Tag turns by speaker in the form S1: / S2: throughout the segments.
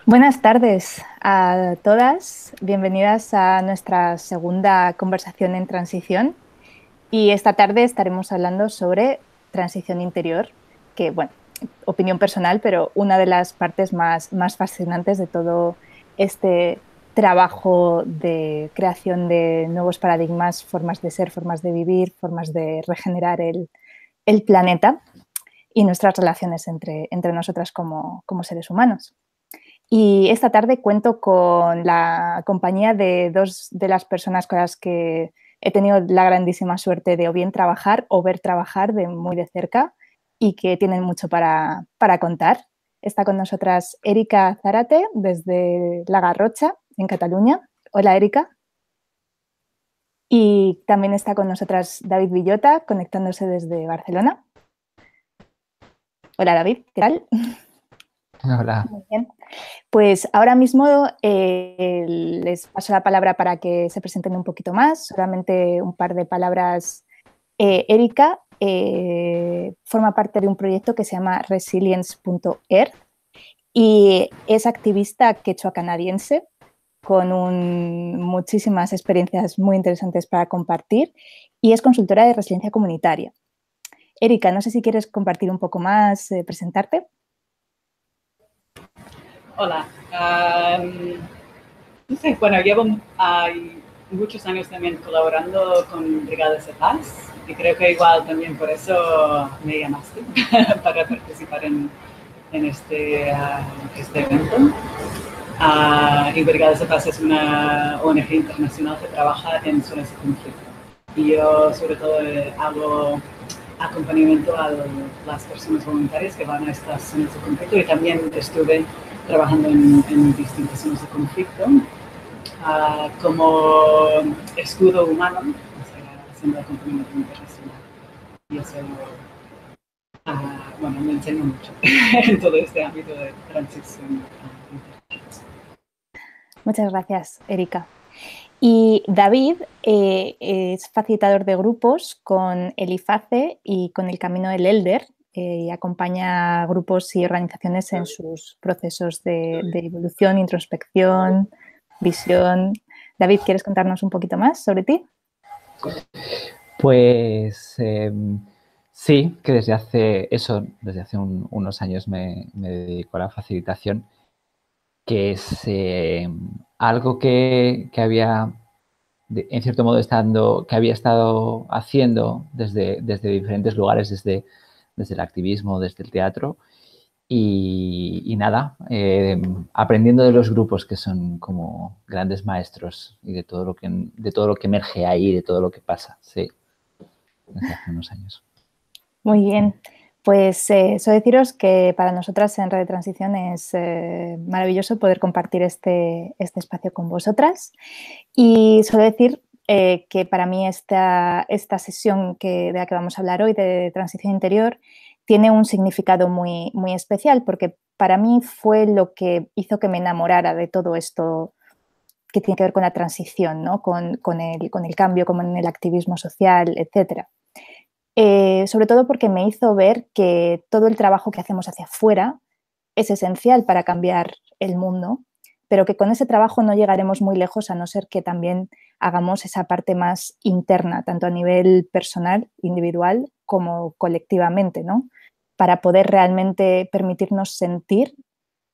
S1: Buenas tardes a todas, bienvenidas a nuestra segunda conversación en transición y esta tarde estaremos hablando sobre transición interior, que bueno, opinión personal, pero una de las partes más fascinantes de todo este trabajo de creación de nuevos paradigmas, formas de ser, formas de vivir, formas de regenerar el planeta y nuestras relaciones entre nosotras como seres humanos. Y esta tarde cuento con la compañía de dos de las personas con las que he tenido la grandísima suerte de o bien trabajar o ver trabajar de muy de cerca y que tienen mucho para contar. Está con nosotras Erika Zárate desde La Garrocha, en Cataluña. Hola, Erika. Y también está con nosotras David Villota, conectándose desde Barcelona. Hola, David, ¿qué tal?
S2: Hola.
S1: Muy bien. Pues ahora mismo les paso la palabra para que se presenten un poquito más, solamente un par de palabras. Erika forma parte de un proyecto que se llama Resilience.earth y es activista quechua canadiense con muchísimas experiencias muy interesantes para compartir y es consultora de resiliencia comunitaria. Erika, no sé si quieres compartir un poco más, presentarte.
S3: Hola. No sé, bueno, llevo muchos años también colaborando con Brigadas de Paz y creo que igual también por eso me llamaste para participar en este evento. Y Brigadas de Paz es una ONG internacional que trabaja en zonas de conflicto. Y yo sobre todo hago acompañamiento a las personas voluntarias que van a estas zonas de conflicto y también estuve trabajando en distintas zonas de conflicto como escudo humano, o sea, haciendo acompañamiento internacional. Y eso, bueno, me enseña mucho en todo este ámbito de transición.
S1: Muchas gracias, Erika. Y David es facilitador de grupos con el IFACE y con el Camino del Elder y acompaña grupos y organizaciones en sus procesos de evolución, introspección, visión. David, ¿quieres contarnos un poquito más sobre ti?
S2: Pues sí, que desde hace unos años me dedico a la facilitación, que es algo que había, en cierto modo, que había estado haciendo desde diferentes lugares, desde el activismo, desde el teatro. Y nada, aprendiendo de los grupos que son como grandes maestros y de todo lo que emerge ahí, de todo lo que pasa, sí, desde hace unos años.
S1: Muy bien. Pues solo deciros que para nosotras en Red de Transición es maravilloso poder compartir este espacio con vosotras. Y solo decir que para mí esta sesión de la que vamos a hablar hoy de transición interior tiene un significado muy, muy especial porque para mí fue lo que hizo que me enamorara de todo esto que tiene que ver con la transición, ¿no? con el cambio, como en el activismo social, etc. Sobre todo porque me hizo ver que todo el trabajo que hacemos hacia afuera es esencial para cambiar el mundo, pero que con ese trabajo no llegaremos muy lejos a no ser que también hagamos esa parte más interna, tanto a nivel personal, individual, como colectivamente, ¿no? Para poder realmente permitirnos sentir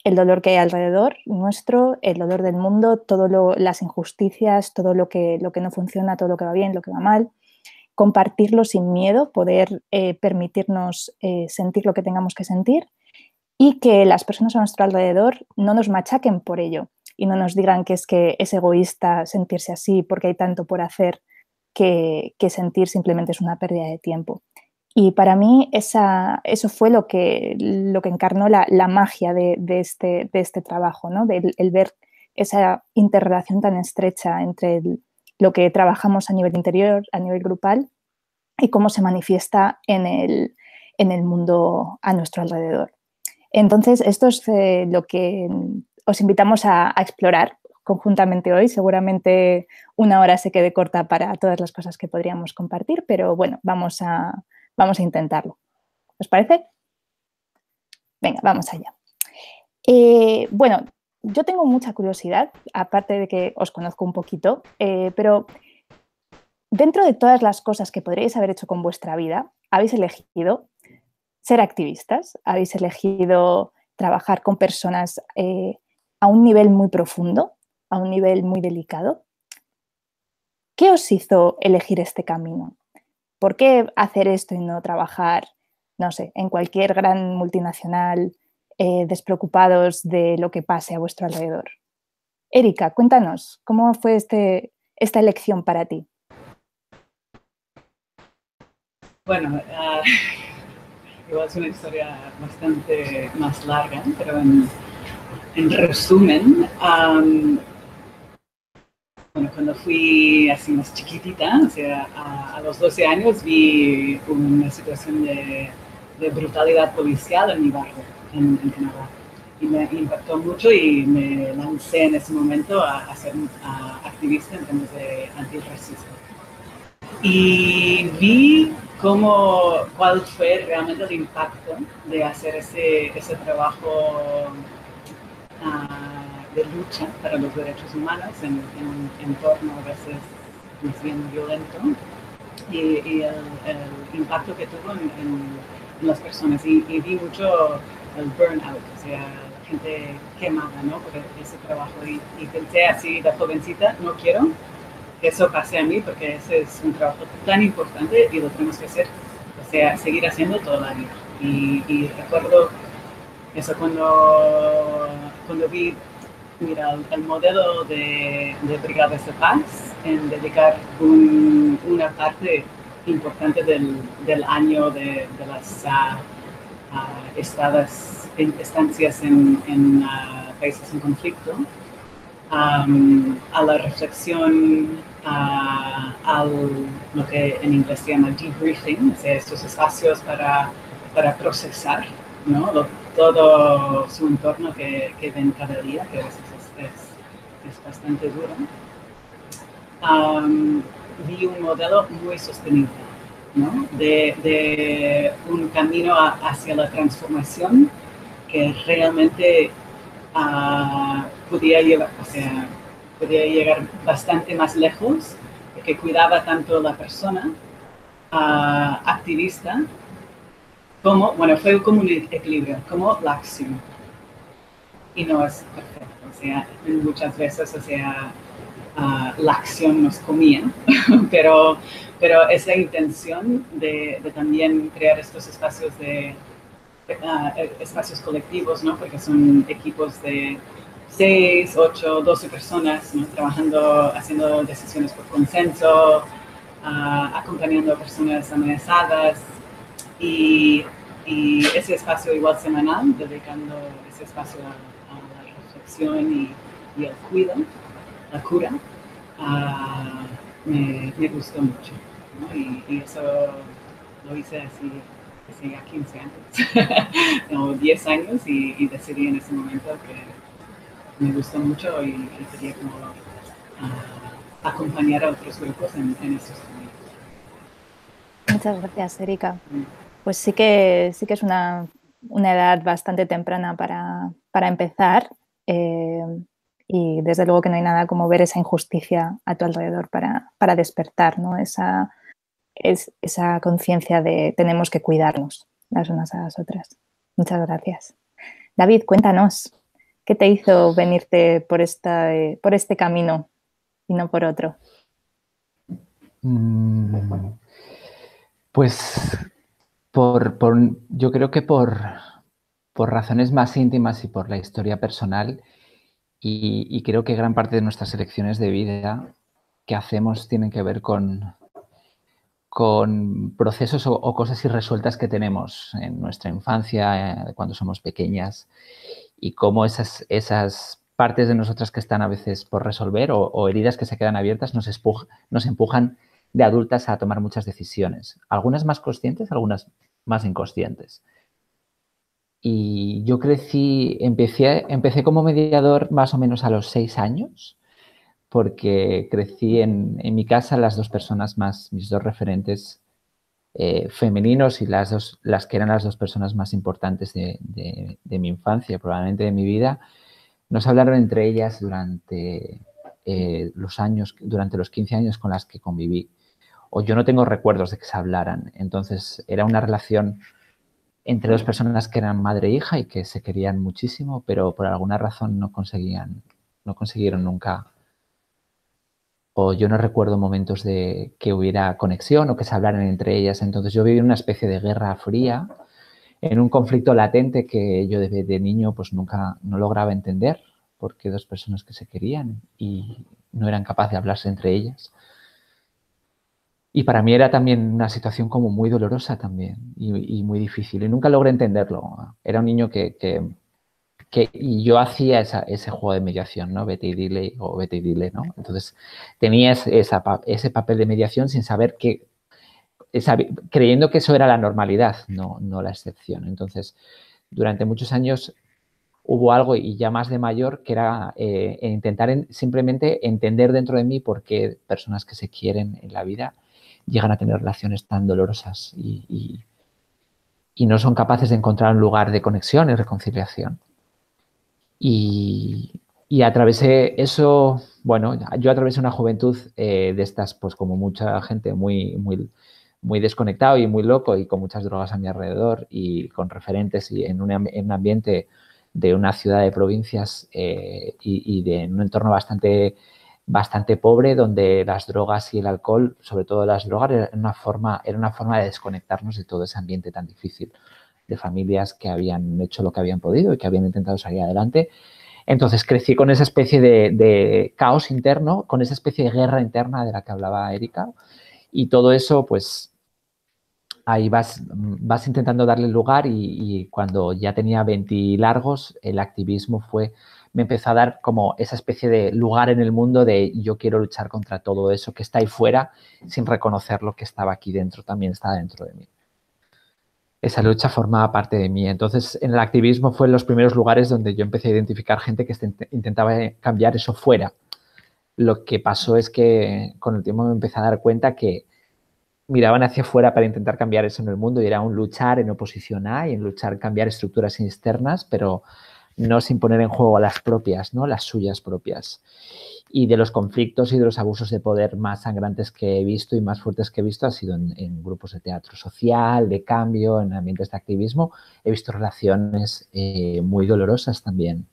S1: el dolor que hay alrededor nuestro, el dolor del mundo, todas las injusticias, todo lo que no funciona, todo lo que va bien, lo que va mal, compartirlo sin miedo, poder permitirnos sentir lo que tengamos que sentir y que las personas a nuestro alrededor no nos machaquen por ello y no nos digan que es egoísta sentirse así porque hay tanto por hacer que sentir simplemente es una pérdida de tiempo. Y para mí eso fue lo que encarnó la magia de este trabajo, ¿no? El ver esa interrelación tan estrecha entre lo que trabajamos a nivel interior, a nivel grupal, y cómo se manifiesta en el mundo a nuestro alrededor. Entonces, esto es lo que os invitamos a explorar conjuntamente hoy. Seguramente una hora se quede corta para todas las cosas que podríamos compartir, pero bueno, vamos a intentarlo. ¿Os parece? Venga, vamos allá. Bueno, yo tengo mucha curiosidad, aparte de que os conozco un poquito, pero dentro de todas las cosas que podríais haber hecho con vuestra vida, habéis elegido ser activistas, habéis elegido trabajar con personas a un nivel muy profundo, a un nivel muy delicado. ¿Qué os hizo elegir este camino? ¿Por qué hacer esto y no trabajar, no sé, en cualquier gran multinacional, despreocupados de lo que pase a vuestro alrededor? Erika, cuéntanos, ¿cómo fue esta elección para ti?
S3: Bueno, igual es una historia bastante más larga, pero en resumen, bueno, cuando fui así más chiquitita, o sea, a los 12 años vi una situación de brutalidad policial en mi barrio, en Canadá. Y me impactó mucho y me lancé en ese momento a ser activista en temas de antirracismo. Y vi cuál fue realmente el impacto de hacer ese trabajo de lucha para los derechos humanos en un entorno a veces más bien violento y el impacto que tuvo en las personas. Y vi mucho el burnout, o sea, la gente quemada, ¿no? Por ese trabajo. Y pensé así de jovencita, no quiero que eso pase a mí porque ese es un trabajo tan importante y lo tenemos que hacer, o sea, seguir haciendo toda la vida. Y recuerdo eso cuando vi, mira, el modelo de brigadas de paz en dedicar una parte importante del año de las estancias en países en conflicto a la reflexión, a lo que en inglés se llama debriefing, o sea, estos espacios para procesar, ¿no? Todo su entorno que ven cada día, que a veces es bastante duro. Vi un modelo muy sostenible, ¿no? De un camino hacia la transformación que realmente podía llegar bastante más lejos, porque cuidaba tanto la persona activista como, bueno, fue como un equilibrio, como la acción. Y no es perfecto, o sea, muchas veces, o sea, la acción nos comía, pero esa intención de también crear estos espacios espacios colectivos, ¿no? Porque son equipos de 6, 8, 12 personas, ¿no? Trabajando, haciendo decisiones por consenso, acompañando a personas amenazadas y ese espacio igual semanal, dedicando ese espacio a la reflexión y al cuidado, la cura, me gustó mucho, ¿no? Y eso lo hice así hace ya 15 años, no, 10 años y decidí en ese momento que me gustó mucho y quería como acompañar a otros grupos en estos caminos.
S1: Muchas gracias, Erika. Pues sí que es una edad bastante temprana para empezar y desde luego que no hay nada como ver esa injusticia a tu alrededor para despertar, ¿no? Esa conciencia de tenemos que cuidarnos las unas a las otras. Muchas gracias. David, cuéntanos, ¿qué te hizo venirte por este camino y no por otro?
S2: Pues yo creo que por razones más íntimas y por la historia personal y creo que gran parte de nuestras elecciones de vida que hacemos tienen que ver con procesos o cosas irresueltas que tenemos en nuestra infancia, cuando somos pequeñas, y cómo esas partes de nosotras que están a veces por resolver o heridas que se quedan abiertas nos empujan de adultas a tomar muchas decisiones, algunas más conscientes, algunas más inconscientes. Y yo empecé como mediador más o menos a los 6 años, porque crecí en mi casa las dos personas mis dos referentes femeninos y las que eran las dos personas más importantes de mi infancia, probablemente de mi vida, no se hablaron entre ellas durante durante los 15 años con las que conviví. O yo no tengo recuerdos de que se hablaran. Entonces, era una relación entre dos personas que eran madre e hija y que se querían muchísimo, pero por alguna razón no consiguieron nunca. O yo no recuerdo momentos de que hubiera conexión o que se hablaran entre ellas. Entonces, yo viví una especie de guerra fría, en un conflicto latente que yo de niño pues nunca no lograba entender, porque dos personas que se querían y no eran capaces de hablarse entre ellas. Y para mí era también una situación como muy dolorosa también y muy difícil. Y nunca logré entenderlo. Era un niño y yo hacía ese juego de mediación, ¿no? Vete y dile, ¿no? Entonces tenía ese papel de mediación sin saber creyendo que eso era la normalidad, no la excepción. Entonces, durante muchos años hubo algo, y ya más de mayor, que era intentar simplemente entender dentro de mí por qué personas que se quieren en la vida llegan a tener relaciones tan dolorosas y no son capaces de encontrar un lugar de conexión y reconciliación. Y atravesé eso, bueno, yo atravesé una juventud de estas, pues como mucha gente, muy desconectado y muy loco y con muchas drogas a mi alrededor y con referentes y en un ambiente de una ciudad de provincias en un entorno bastante pobre, donde las drogas y el alcohol, sobre todo las drogas, era una forma de desconectarnos de todo ese ambiente tan difícil, de familias que habían hecho lo que habían podido y que habían intentado salir adelante. Entonces crecí con esa especie de caos interno, con esa especie de guerra interna de la que hablaba Erika, y todo eso, pues, ahí vas intentando darle lugar y cuando ya tenía 20 largos, el activismo me empezó a dar como esa especie de lugar en el mundo de yo quiero luchar contra todo eso que está ahí fuera sin reconocer lo que estaba aquí dentro, también estaba dentro de mí. Esa lucha formaba parte de mí. Entonces, en el activismo fue en los primeros lugares donde yo empecé a identificar gente que intentaba cambiar eso fuera. Lo que pasó es que con el tiempo me empecé a dar cuenta que miraban hacia afuera para intentar cambiar eso en el mundo y era un luchar en oposición a y en luchar cambiar estructuras externas, pero no sin poner en juego las propias, ¿no? Las suyas propias. Y de los conflictos y de los abusos de poder más sangrantes que he visto y más fuertes que he visto ha sido en grupos de teatro social, de cambio, en ambientes de activismo. He visto relaciones muy dolorosas también,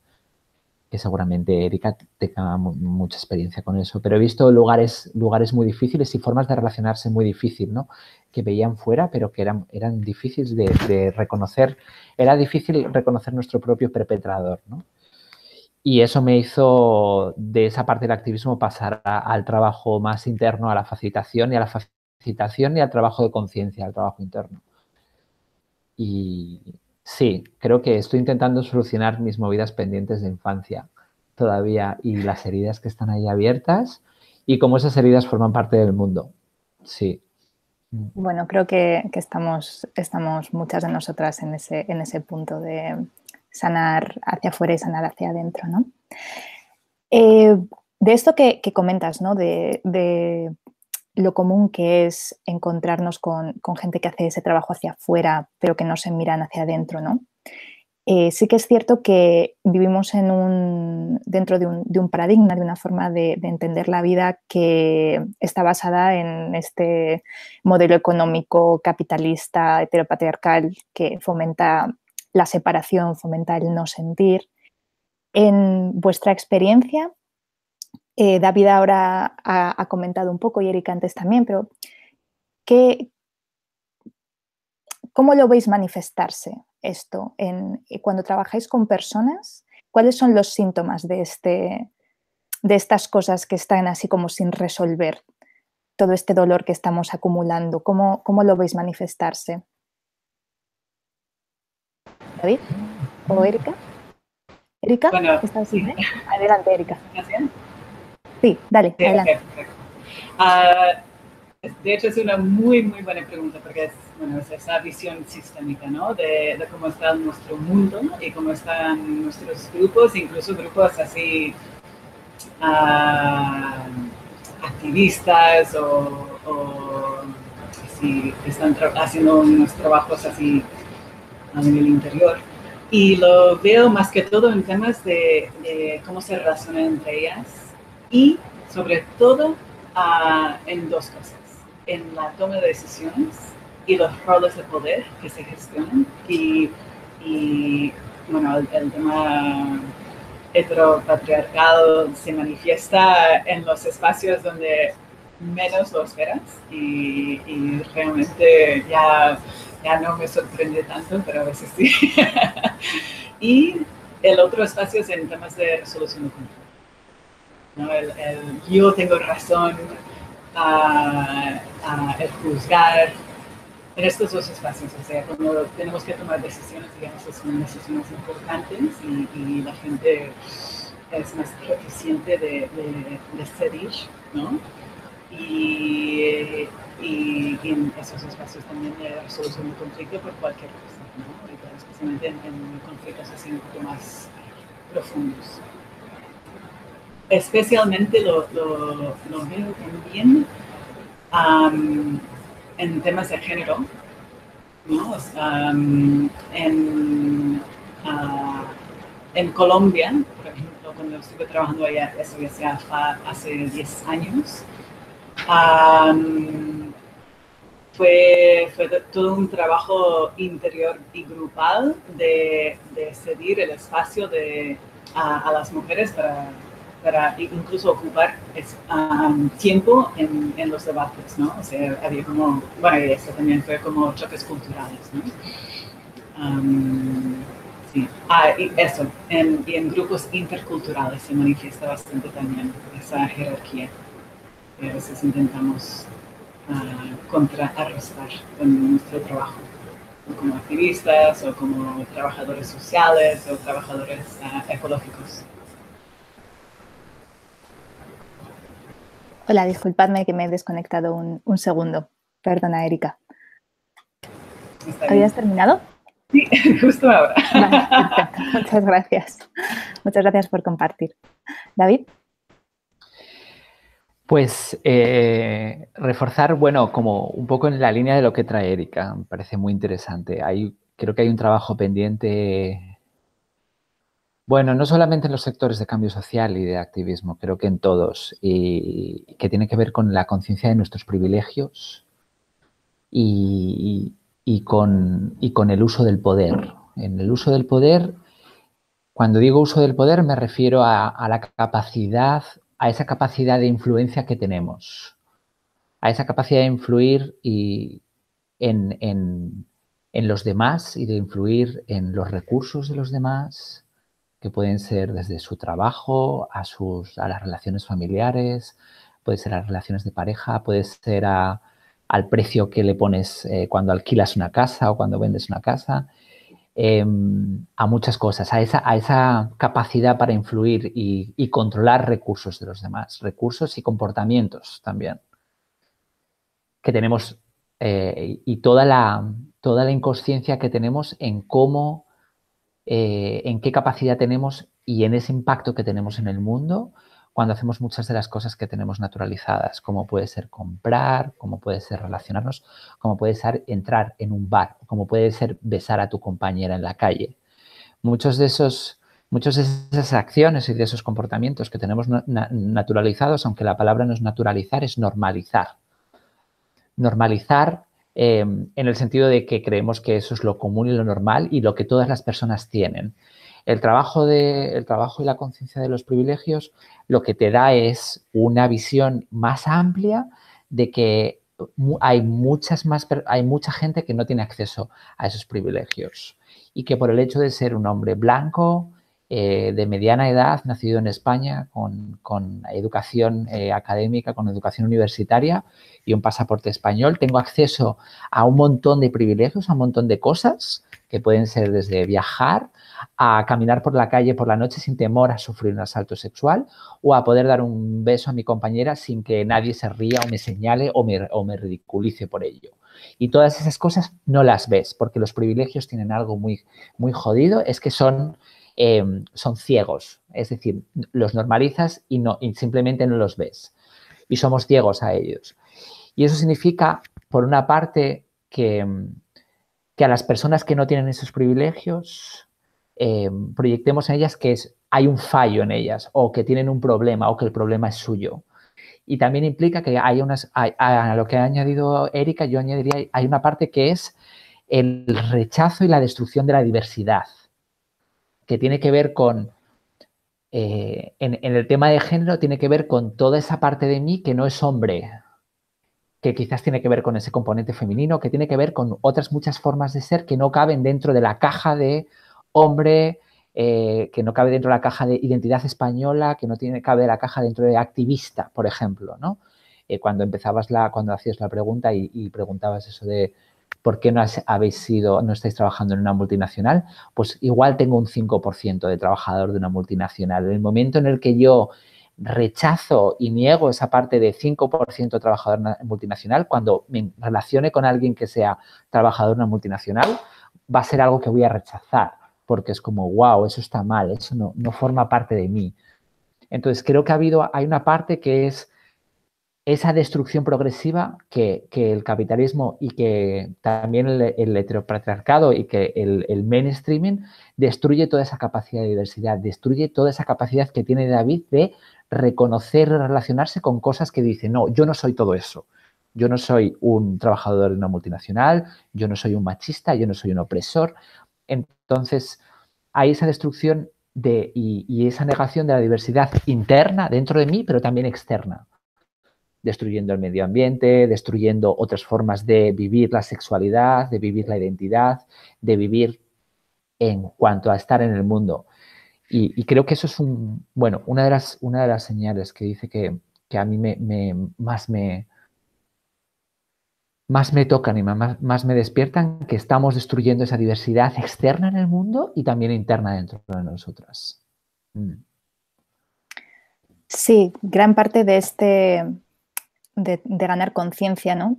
S2: que seguramente Erika tenga mucha experiencia con eso, pero he visto lugares muy difíciles y formas de relacionarse muy difíciles, ¿no? Que veían fuera, pero que eran difíciles de reconocer. Era difícil reconocer nuestro propio perpetrador, ¿no? Y eso me hizo, de esa parte del activismo, pasar al trabajo más interno, a la facilitación y al trabajo de conciencia, al trabajo interno. Y sí, creo que estoy intentando solucionar mis movidas pendientes de infancia todavía y las heridas que están ahí abiertas y cómo esas heridas forman parte del mundo. Sí.
S1: Bueno, creo que estamos muchas de nosotras en ese punto de sanar hacia afuera y sanar hacia adentro, ¿no? De esto que comentas, ¿no? De lo común que es encontrarnos con gente que hace ese trabajo hacia afuera, pero que no se miran hacia adentro, ¿no? Sí que es cierto que vivimos dentro de un paradigma, de una forma de entender la vida que está basada en este modelo económico capitalista, heteropatriarcal, que fomenta la separación, fomenta el no sentir. En vuestra experiencia, David ahora ha comentado un poco y Erika antes también, pero ¿cómo lo veis manifestarse esto? Cuando trabajáis con personas, ¿cuáles son los síntomas de estas cosas que están así como sin resolver? Todo este dolor que estamos acumulando, ¿cómo lo veis manifestarse? ¿David? ¿O Erika? ¿Erika?
S3: Bueno,
S1: ¿Estás
S3: sí.
S1: bien? Adelante, Erika.
S3: ¿Gracias?
S1: Sí, dale,
S3: Sí,
S1: adelante.
S3: Okay. De hecho, es una muy, muy buena pregunta porque es esa visión sistémica, ¿no? De cómo está nuestro mundo y cómo están nuestros grupos, incluso grupos así activistas o así, que están haciendo unos trabajos así a nivel interior. Y lo veo más que todo en temas de cómo se relacionan entre ellas y sobre todo en dos cosas, en la toma de decisiones y los roles de poder que se gestionan y bueno, el tema heteropatriarcado se manifiesta en los espacios donde menos lo esperas y realmente ya no me sorprende tanto, pero a veces sí. Y el otro espacio es en temas de resolución de conflictos, ¿no? Yo tengo razón, el juzgar, en estos dos espacios, o sea, cuando tenemos que tomar decisiones, digamos, son decisiones importantes y la gente es más reticente de ceder, ¿no? Y en esos espacios también de resolución de conflicto por cualquier cosa, ¿no? Y especialmente en conflictos así un poco más profundos. Especialmente lo veo también en temas de género, ¿no? En Colombia, por ejemplo, cuando estuve trabajando allá, eso ya sea hace 10 años, fue todo un trabajo interior y grupal de ceder el espacio a las mujeres para incluso ocupar tiempo en los debates, ¿no? O sea, había como, bueno, y eso también fue como choques culturales, ¿no? Sí. Y eso, y en grupos interculturales se manifiesta bastante también esa jerarquía que a veces intentamos contrarrestar con nuestro trabajo, o como activistas, o como trabajadores sociales, o trabajadores ecológicos.
S1: Hola, disculpadme que me he desconectado un segundo. Perdona, Erika. ¿Habías terminado?
S3: Sí, justo ahora.
S1: Vale, perfecto. Muchas gracias. Muchas gracias por compartir. David.
S2: Pues reforzar, bueno, como un poco en la línea de lo que trae Erika, me parece muy interesante. Creo que hay un trabajo pendiente, bueno, no solamente en los sectores de cambio social y de activismo, creo que en todos, y que tiene que ver con la conciencia de nuestros privilegios y con el uso del poder. En el uso del poder, cuando digo uso del poder, me refiero a la capacidad, a esa capacidad de influencia que tenemos, a esa capacidad de influir en los demás y de influir en los recursos de los demás, que pueden ser desde su trabajo a las relaciones familiares, puede ser a las relaciones de pareja, puede ser al precio que le pones cuando alquilas una casa o cuando vendes una casa, a muchas cosas, a esa capacidad para influir y controlar recursos de los demás, recursos y comportamientos también que tenemos y toda la inconsciencia que tenemos en cómo, en qué capacidad tenemos y en ese impacto que tenemos en el mundo cuando hacemos muchas de las cosas que tenemos naturalizadas, como puede ser comprar, como puede ser relacionarnos, como puede ser entrar en un bar, como puede ser besar a tu compañera en la calle. Muchas de esas acciones y de esos comportamientos que tenemos naturalizados, aunque la palabra no es naturalizar, es normalizar. Normalizar en el sentido de que creemos que eso es lo común y lo normal y lo que todas las personas tienen. El trabajo y la conciencia de los privilegios lo que te da es una visión más amplia de que hay mucha gente que no tiene acceso a esos privilegios y que por el hecho de ser un hombre blanco, de mediana edad, nacido en España, con educación académica, con educación universitaria y un pasaporte español, tengo acceso a un montón de privilegios, a un montón de cosas que pueden ser desde viajar a caminar por la calle por la noche sin temor a sufrir un asalto sexual o a poder dar un beso a mi compañera sin que nadie se ría o me señale o me ridiculice por ello. Y todas esas cosas no las ves porque los privilegios tienen algo muy, muy jodido, es que son ciegos, es decir, los normalizas y simplemente no los ves y somos ciegos a ellos. Y eso significa, por una parte, que a las personas que no tienen esos privilegios proyectemos en ellas que hay un fallo en ellas o que tienen un problema o que el problema es suyo. Y también implica que a lo que ha añadido Erika, yo añadiría, hay una parte que es el rechazo y la destrucción de la diversidad, que tiene que ver con, en el tema de género, tiene que ver con toda esa parte de mí que no es hombre, que quizás tiene que ver con ese componente femenino, que tiene que ver con otras muchas formas de ser que no caben dentro de la caja de hombre, que no cabe dentro de la caja de identidad española, que no cabe la caja dentro de activista, por ejemplo, ¿no? Cuando hacías la pregunta y preguntabas eso de ¿por qué no estáis trabajando en una multinacional? Pues igual tengo un 5% de trabajador de una multinacional. En el momento en el que yo rechazo y niego esa parte de 5% trabajador multinacional, cuando me relacione con alguien que sea trabajador de una multinacional, va a ser algo que voy a rechazar, porque es como, wow, eso está mal, eso no forma parte de mí. Entonces, creo que hay una parte que es esa destrucción progresiva que el capitalismo y que también el heteropatriarcado y que el mainstreaming destruye toda esa capacidad de diversidad, destruye toda esa capacidad que tiene David de reconocer, relacionarse con cosas que dice, no, yo no soy todo eso. Yo no soy un trabajador de una multinacional, yo no soy un machista, yo no soy un opresor. Entonces, hay esa destrucción y esa negación de la diversidad interna dentro de mí, pero también externa. Destruyendo el medio ambiente, destruyendo otras formas de vivir la sexualidad, de vivir la identidad, de vivir en cuanto a estar en el mundo. Y creo que eso es una de las señales que dice que a mí más me tocan y más me despiertan, que estamos destruyendo esa diversidad externa en el mundo y también interna dentro de nosotras.
S1: Sí, gran parte de de ganar conciencia, ¿no?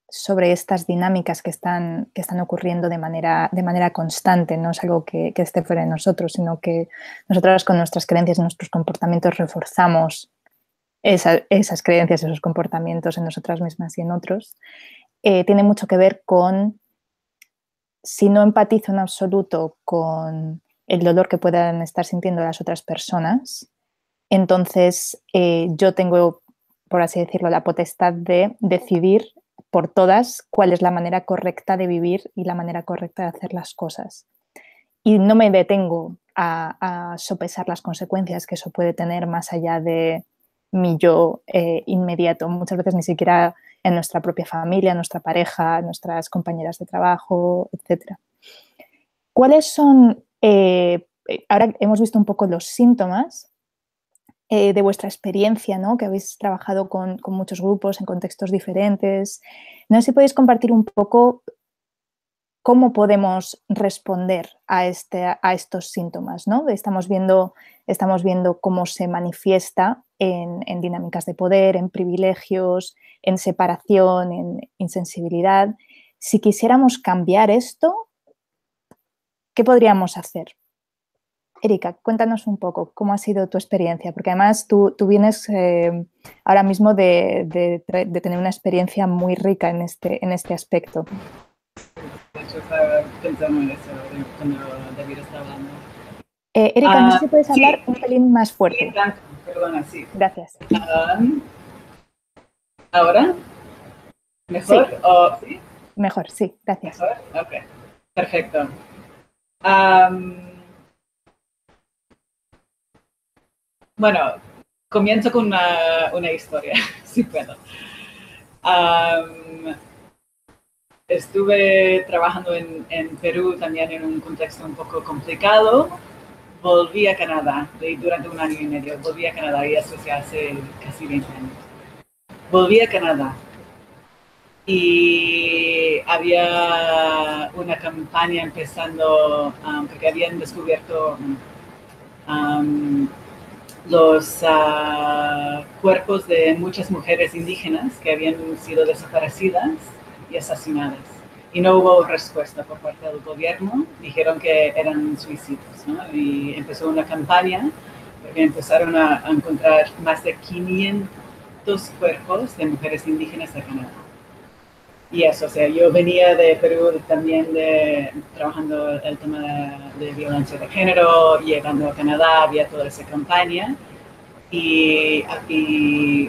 S1: sobre estas dinámicas que están ocurriendo de manera constante. No es algo que esté fuera de nosotros, sino que nosotros con nuestras creencias y nuestros comportamientos reforzamos esas creencias, esos comportamientos en nosotras mismas y en otros. Tiene mucho que ver con, si no empatizo en absoluto con el dolor que puedan estar sintiendo las otras personas, entonces yo tengo, por así decirlo, la potestad de decidir por todas cuál es la manera correcta de vivir y la manera correcta de hacer las cosas. Y no me detengo a sopesar las consecuencias que eso puede tener más allá de mi yo inmediato. Muchas veces ni siquiera en nuestra propia familia, en nuestra pareja, en nuestras compañeras de trabajo, etc. ¿Cuáles son, ahora hemos visto un poco los síntomas de vuestra experiencia, ¿no? Que habéis trabajado con muchos grupos en contextos diferentes? No sé si podéis compartir un poco cómo podemos responder a estos síntomas, ¿no? Estamos viendo cómo se manifiesta en dinámicas de poder, en privilegios, en separación, en insensibilidad. Si quisiéramos cambiar esto, ¿qué podríamos hacer? Erika, cuéntanos un poco cómo ha sido tu experiencia, porque además tú vienes ahora mismo de tener una experiencia muy rica en este aspecto.
S3: De hecho, estaba pensando en eso cuando David estaba hablando.
S1: Erika, no sé si puedes hablar un pelín más fuerte.
S3: Sí, perdona, sí.
S1: Gracias.
S3: ¿Ahora? ¿Mejor?
S1: Sí.
S3: ¿Sí?
S1: Mejor, sí, gracias.
S3: ¿Mejor? Ok, perfecto. Bueno, comienzo con una historia, si puedo. Estuve trabajando en Perú también en un contexto un poco complicado. Volví a Canadá durante 1 año y medio. Volví a Canadá y eso se hace casi 20 años. Volví a Canadá y había una campaña empezando porque habían descubierto los cuerpos de muchas mujeres indígenas que habían sido desaparecidas y asesinadas. Y no hubo respuesta por parte del gobierno. Dijeron que eran suicidios, ¿no? Y empezó una campaña porque empezaron a encontrar más de 500 cuerpos de mujeres indígenas de Canadá. y eso, o sea, yo venía de Perú también trabajando el tema de violencia de género, llegando a Canadá, había toda esa campaña. Y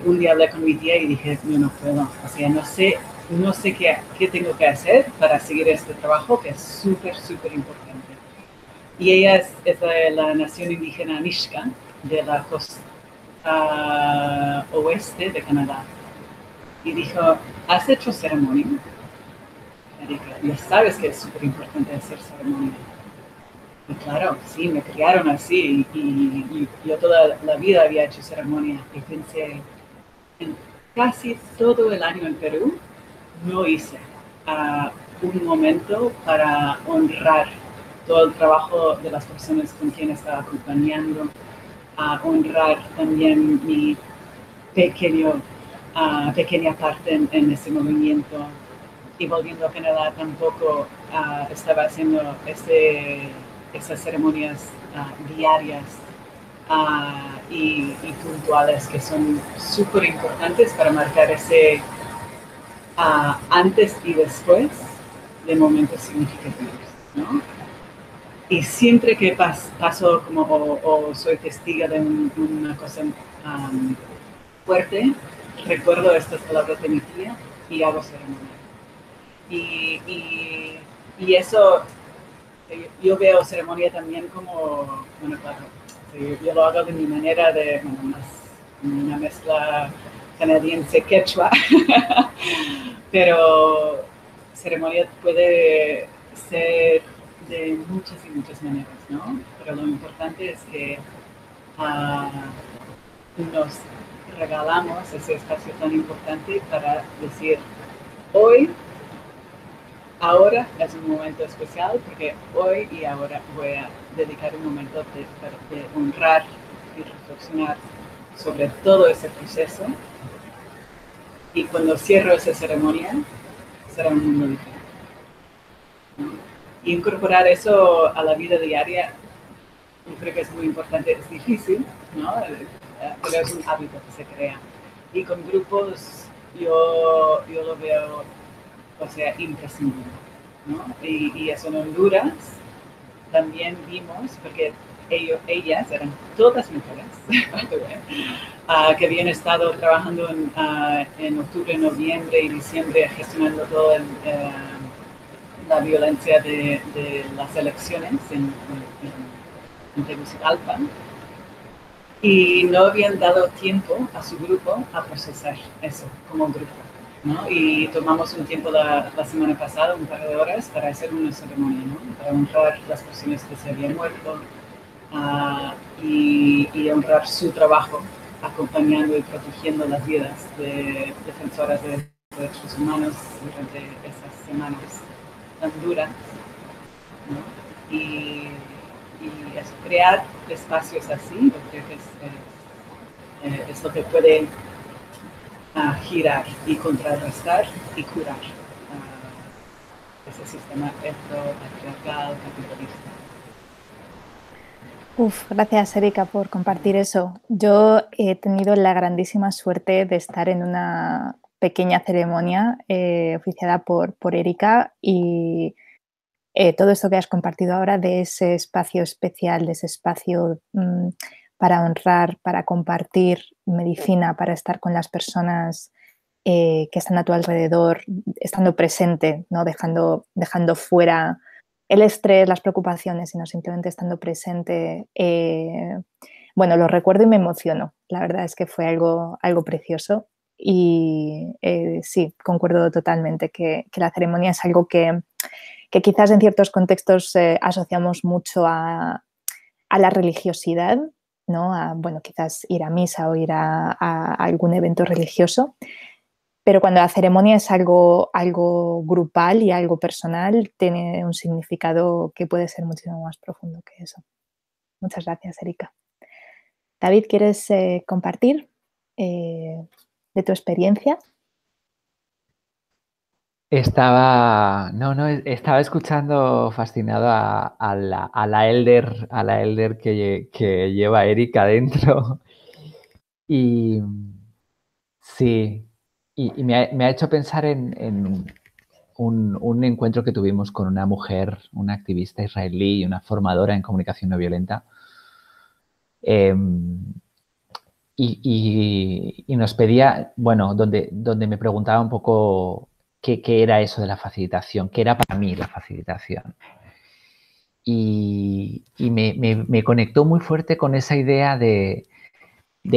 S3: un día hablé con mi tía y dije, yo no puedo, o sea, no sé qué tengo que hacer para seguir este trabajo que es súper, súper importante. Y ella es de la nación indígena Nisga'a, de la costa oeste de Canadá. Y dijo, ¿has hecho ceremonia? Erika, ya sabes que es súper importante hacer ceremonia. Y claro, sí, me criaron así y yo toda la vida había hecho ceremonia y pensé, en casi todo el año en Perú no hice un momento para honrar todo el trabajo de las personas con quienes estaba acompañando, a honrar también mi pequeña parte en ese movimiento. Y volviendo a Canadá tampoco estaba haciendo esas ceremonias diarias y puntuales que son súper importantes para marcar ese antes y después de momentos significativos, ¿no? Y siempre que paso como o soy testiga de una cosa fuerte, recuerdo estas palabras de mi tía y hago ceremonia. Y eso, yo veo ceremonia también como, bueno, claro, yo lo hago de mi manera de, bueno, más una mezcla canadiense quechua, pero ceremonia puede ser de muchas y muchas maneras, ¿no? Pero lo importante es que nos regalamos ese espacio tan importante para decir, hoy, ahora es un momento especial porque hoy y ahora voy a dedicar un momento de honrar y reflexionar sobre todo ese proceso. Y cuando cierro esa ceremonia, será un mundo diferente, ¿no? Y incorporar eso a la vida diaria, yo creo que es muy importante. Es difícil, ¿no? Pero es un hábito que se crea. Y con grupos yo lo veo, o sea, imprescindible, ¿no? Y eso en Honduras también vimos, porque ellas eran todas mujeres, que habían estado trabajando en octubre, noviembre y diciembre gestionando toda la violencia de las elecciones en Tegucigalpa. Y no habían dado tiempo a su grupo a procesar eso como grupo, ¿no? Y tomamos un tiempo la semana pasada, un par de horas, para hacer una ceremonia, ¿no? Para honrar las personas que se habían muerto y honrar su trabajo acompañando y protegiendo las vidas de defensoras de derechos humanos durante esas semanas tan duras, ¿no? Y eso, crear espacios así, yo creo que es lo que puede girar y contrarrestar y curar ese sistema heteropatriarcal capitalista.
S1: Gracias, Erika, por compartir eso. Yo he tenido la grandísima suerte de estar en una pequeña ceremonia oficiada por Erika y todo esto que has compartido ahora de ese espacio especial, de ese espacio para honrar, para compartir medicina, para estar con las personas que están a tu alrededor, estando presente, ¿no? dejando fuera el estrés, las preocupaciones, sino simplemente estando presente. Bueno, lo recuerdo y me emociono. La verdad es que fue algo precioso y sí, concuerdo totalmente que la ceremonia es algo que quizás en ciertos contextos asociamos mucho a la religiosidad, ¿no? Bueno, quizás ir a misa o ir a algún evento religioso, pero cuando la ceremonia es algo grupal y algo personal, tiene un significado que puede ser muchísimo más profundo que eso. Muchas gracias, Erika. David, ¿quieres compartir de tu experiencia?
S2: Estaba escuchando fascinado a la elder que lleva Erika dentro. Y sí, y me ha hecho pensar en un encuentro que tuvimos con una mujer, una activista israelí y una formadora en comunicación no violenta. Y nos pedía, bueno, donde me preguntaba un poco qué era eso de la facilitación, qué era para mí la facilitación. Y me conectó muy fuerte con esa idea de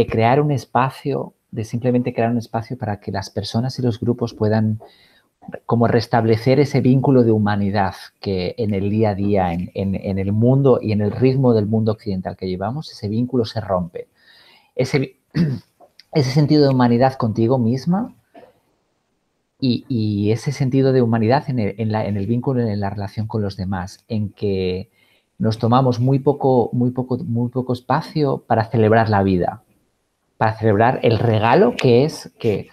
S2: crear un espacio, de simplemente crear un espacio para que las personas y los grupos puedan como restablecer ese vínculo de humanidad que en el día a día, en el mundo y en el ritmo del mundo occidental que llevamos, ese vínculo se rompe. Ese sentido de humanidad contigo misma y ese sentido de humanidad en el vínculo, en la relación con los demás, en que nos tomamos muy poco espacio para celebrar la vida, para celebrar el regalo que es que,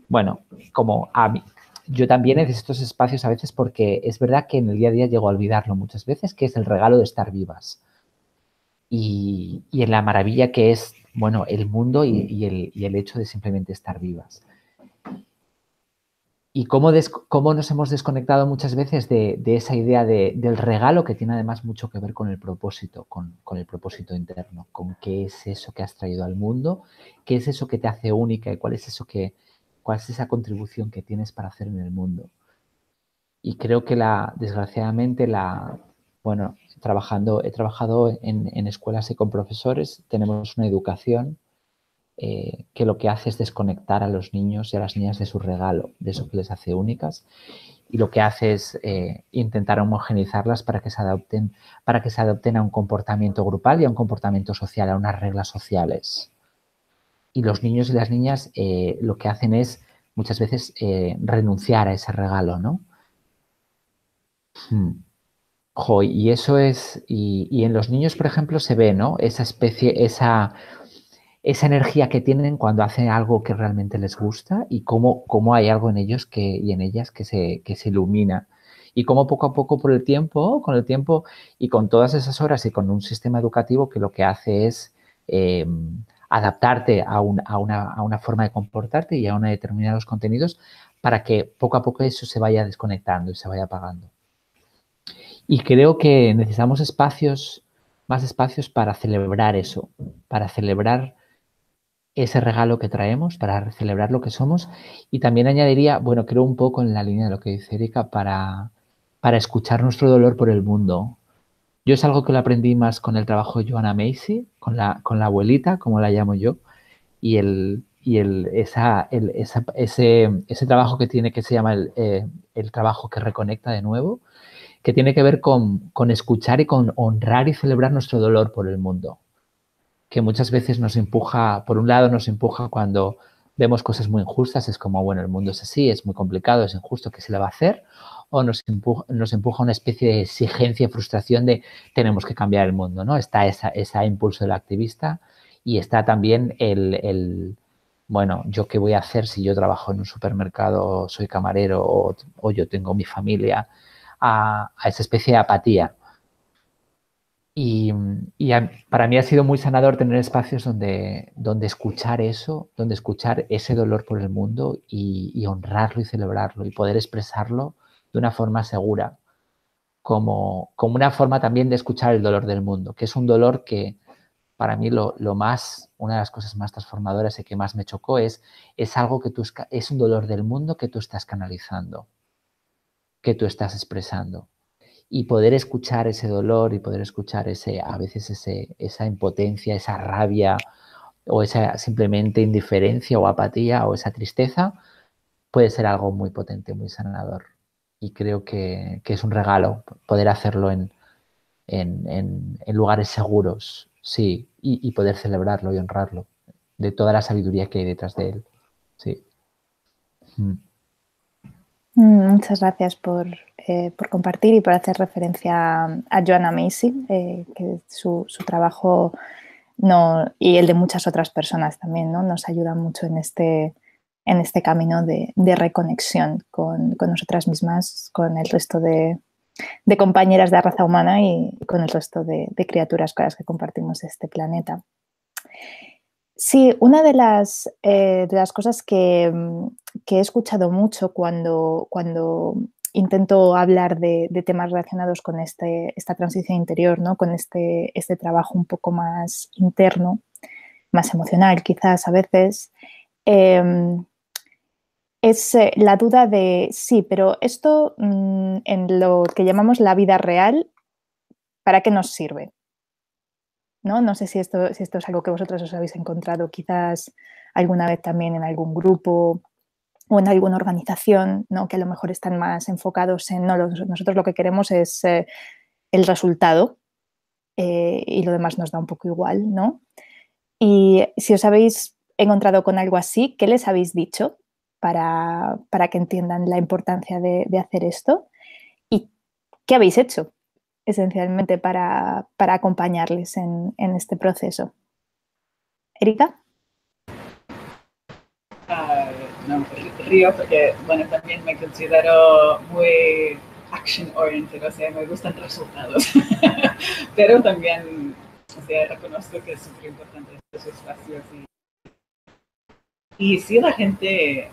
S2: bueno, como a mí, yo también necesito estos espacios a veces porque es verdad que en el día a día llego a olvidarlo muchas veces, que es el regalo de estar vivas. Y en la maravilla que es, bueno, el mundo y el hecho de simplemente estar vivas. Y cómo nos hemos desconectado muchas veces de esa idea del regalo, que tiene además mucho que ver con el propósito, con el propósito interno, con qué es eso que has traído al mundo, qué es eso que te hace única y cuál es esa contribución que tienes para hacer en el mundo. Y creo que desgraciadamente, bueno, he trabajado en escuelas y con profesores, tenemos una educación que lo que hace es desconectar a los niños y a las niñas de su regalo, de eso que les hace únicas, y lo que hace es intentar homogeneizarlas para que se adopten a un comportamiento grupal y a un comportamiento social, a unas reglas sociales. Y los niños y las niñas lo que hacen es muchas veces renunciar a ese regalo, ¿no? Y eso es, y en los niños, por ejemplo, se ve, ¿no? Esa energía que tienen cuando hacen algo que realmente les gusta y cómo hay algo en ellos y en ellas que se ilumina. Y cómo poco a poco con el tiempo y con todas esas horas y con un sistema educativo que lo que hace es adaptarte a una forma de comportarte y a una determinados contenidos para que poco a poco eso se vaya desconectando y se vaya apagando. Y creo que necesitamos más espacios para celebrar eso, para celebrar ese regalo que traemos, para celebrar lo que somos. Y también añadiría, bueno, creo un poco en la línea de lo que dice Erika, para escuchar nuestro dolor por el mundo. Yo es algo que lo aprendí más con el trabajo de Joanna Macy, con la abuelita, como la llamo yo, y ese trabajo que se llama el trabajo que reconecta de nuevo, que tiene que ver con escuchar y con honrar y celebrar nuestro dolor por el mundo, que muchas veces nos empuja, por un lado nos empuja cuando vemos cosas muy injustas, es como, bueno, el mundo es así, es muy complicado, es injusto, ¿qué se le va a hacer? O nos empuja una especie de exigencia y frustración de tenemos que cambiar el mundo, ¿no? Está ese impulso del activista y está también bueno, ¿yo qué voy a hacer si yo trabajo en un supermercado, soy camarero o yo tengo mi familia? A esa especie de apatía. Y para mí ha sido muy sanador tener espacios donde escuchar eso, donde escuchar ese dolor por el mundo y honrarlo y celebrarlo y poder expresarlo de una forma segura, como una forma también de escuchar el dolor del mundo, que es un dolor que para mí una de las cosas más transformadoras y que más me chocó es algo que es un dolor del mundo que tú estás canalizando, que tú estás expresando. Y poder escuchar ese dolor y poder escuchar a veces esa impotencia, esa rabia o esa simplemente indiferencia o apatía o esa tristeza puede ser algo muy potente, muy sanador. Y creo que es un regalo poder hacerlo en lugares seguros, sí, y poder celebrarlo y honrarlo de toda la sabiduría que hay detrás de él. Sí.
S1: Muchas gracias por compartir y por hacer referencia a Joanna Macy, que su trabajo y el de muchas otras personas también, ¿no? Nos ayuda mucho en este camino de reconexión con nosotras mismas, con el resto de compañeras de la raza humana y con el resto de criaturas con las que compartimos este planeta. Sí, una de las cosas que he escuchado mucho cuando intento hablar de temas relacionados con esta transición interior, ¿no? Con este trabajo un poco más interno, más emocional quizás a veces, es la duda de, sí, pero esto en lo que llamamos la vida real, ¿para qué nos sirve? No sé si esto es algo que vosotros os habéis encontrado quizás alguna vez también en algún grupo o en alguna organización, ¿no? Que a lo mejor están más enfocados en, no, nosotros lo que queremos es el resultado y lo demás nos da un poco igual, ¿no? Y si os habéis encontrado con algo así, ¿qué les habéis dicho para que entiendan la importancia de hacer esto? ¿Y qué habéis hecho esencialmente para acompañarles en este proceso? ¿Erika?
S3: No, río porque, bueno, también me considero muy action-oriented, o sea, me gustan resultados, pero también, o sea, reconozco que es súper importante estos espacios y si a la gente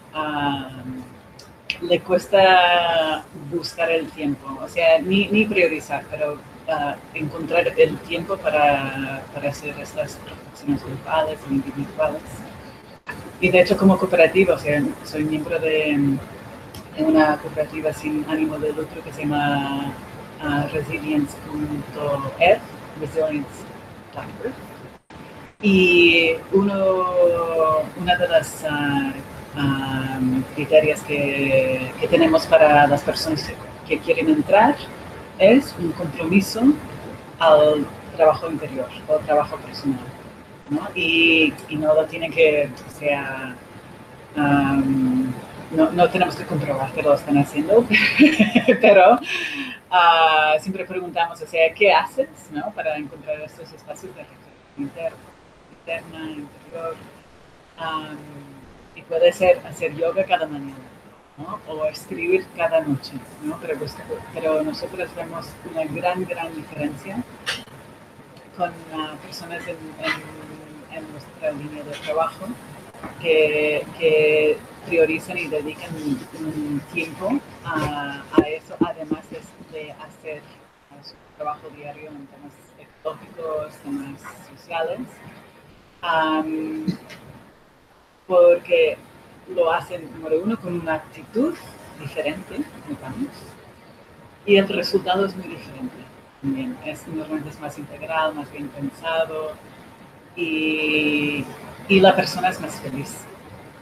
S3: le cuesta buscar el tiempo, o sea, ni priorizar, pero encontrar el tiempo para hacer estas reflexiones grupales o individuales. Y de hecho como cooperativa, o sea, soy miembro de una cooperativa sin ánimo de lucro que se llama resilience.earth, resilience.earth. Y una de las criterios que tenemos para las personas que quieren entrar es un compromiso al trabajo interior o trabajo personal, ¿no? Y no lo tienen que, o sea, no tenemos que comprobar que lo están haciendo, pero siempre preguntamos, o sea, ¿qué haces, ¿no? Para encontrar estos espacios de reflexión interna, interior? Y puede ser hacer yoga cada mañana, ¿no? O escribir cada noche, ¿no? Pero nosotros vemos una gran diferencia con personas en nuestra línea de trabajo que priorizan y dedican un tiempo a eso, además de hacer su trabajo diario en temas ecológicos, temas sociales, porque lo hacen, número uno, con una actitud diferente, digamos, y el resultado es muy diferente también. Normalmente es más integral, más bien pensado, y la persona es más feliz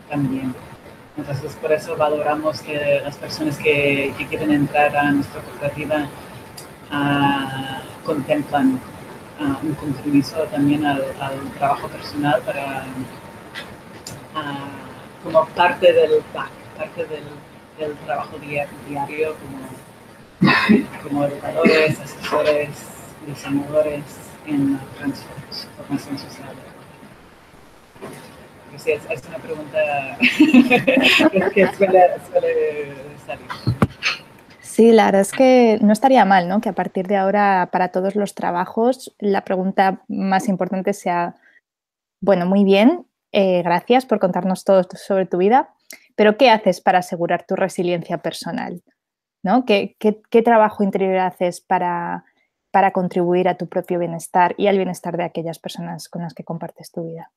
S3: también. Entonces, por eso valoramos que las personas que quieren entrar a nuestra cooperativa contemplan un compromiso también al trabajo personal para como parte del PAC, parte del trabajo diario como educadores, asesores, diseñadores en la transformación social. Sí, es una pregunta que suele salir.
S1: Sí, la verdad es que no estaría mal, ¿no? Que a partir de ahora, para todos los trabajos, la pregunta más importante sea, bueno, muy bien, gracias por contarnos todo sobre tu vida, pero ¿qué haces para asegurar tu resiliencia personal? ¿No? ¿Qué trabajo interior haces para contribuir a tu propio bienestar y al bienestar de aquellas personas con las que compartes tu vida?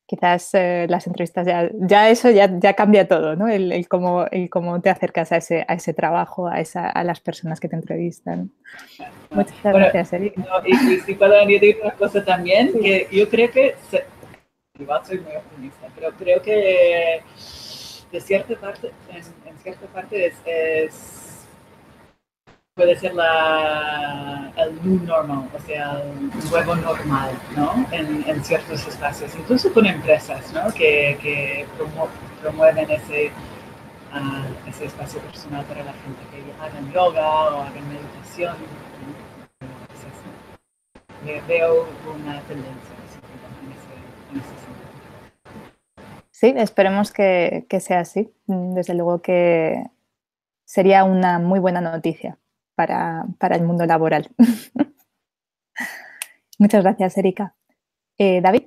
S1: Quizás las entrevistas ya cambia todo, ¿no? El cómo te acercas a ese trabajo, a las personas que te entrevistan. Muchas gracias, Erika.
S3: No, y si puedo añadir una cosa también, que yo creo que, igual soy muy optimista, pero creo que de cierta parte, en cierta parte puede ser el new normal, o sea, el nuevo normal, ¿no? En ciertos espacios, incluso con empresas, ¿no? Que promueven ese espacio personal para la gente, que hagan yoga o hagan meditación. Veo una tendencia en ese sentido.
S1: Sí, esperemos que sea así. Desde luego que sería una muy buena noticia para el mundo laboral. Muchas gracias, Erika. David.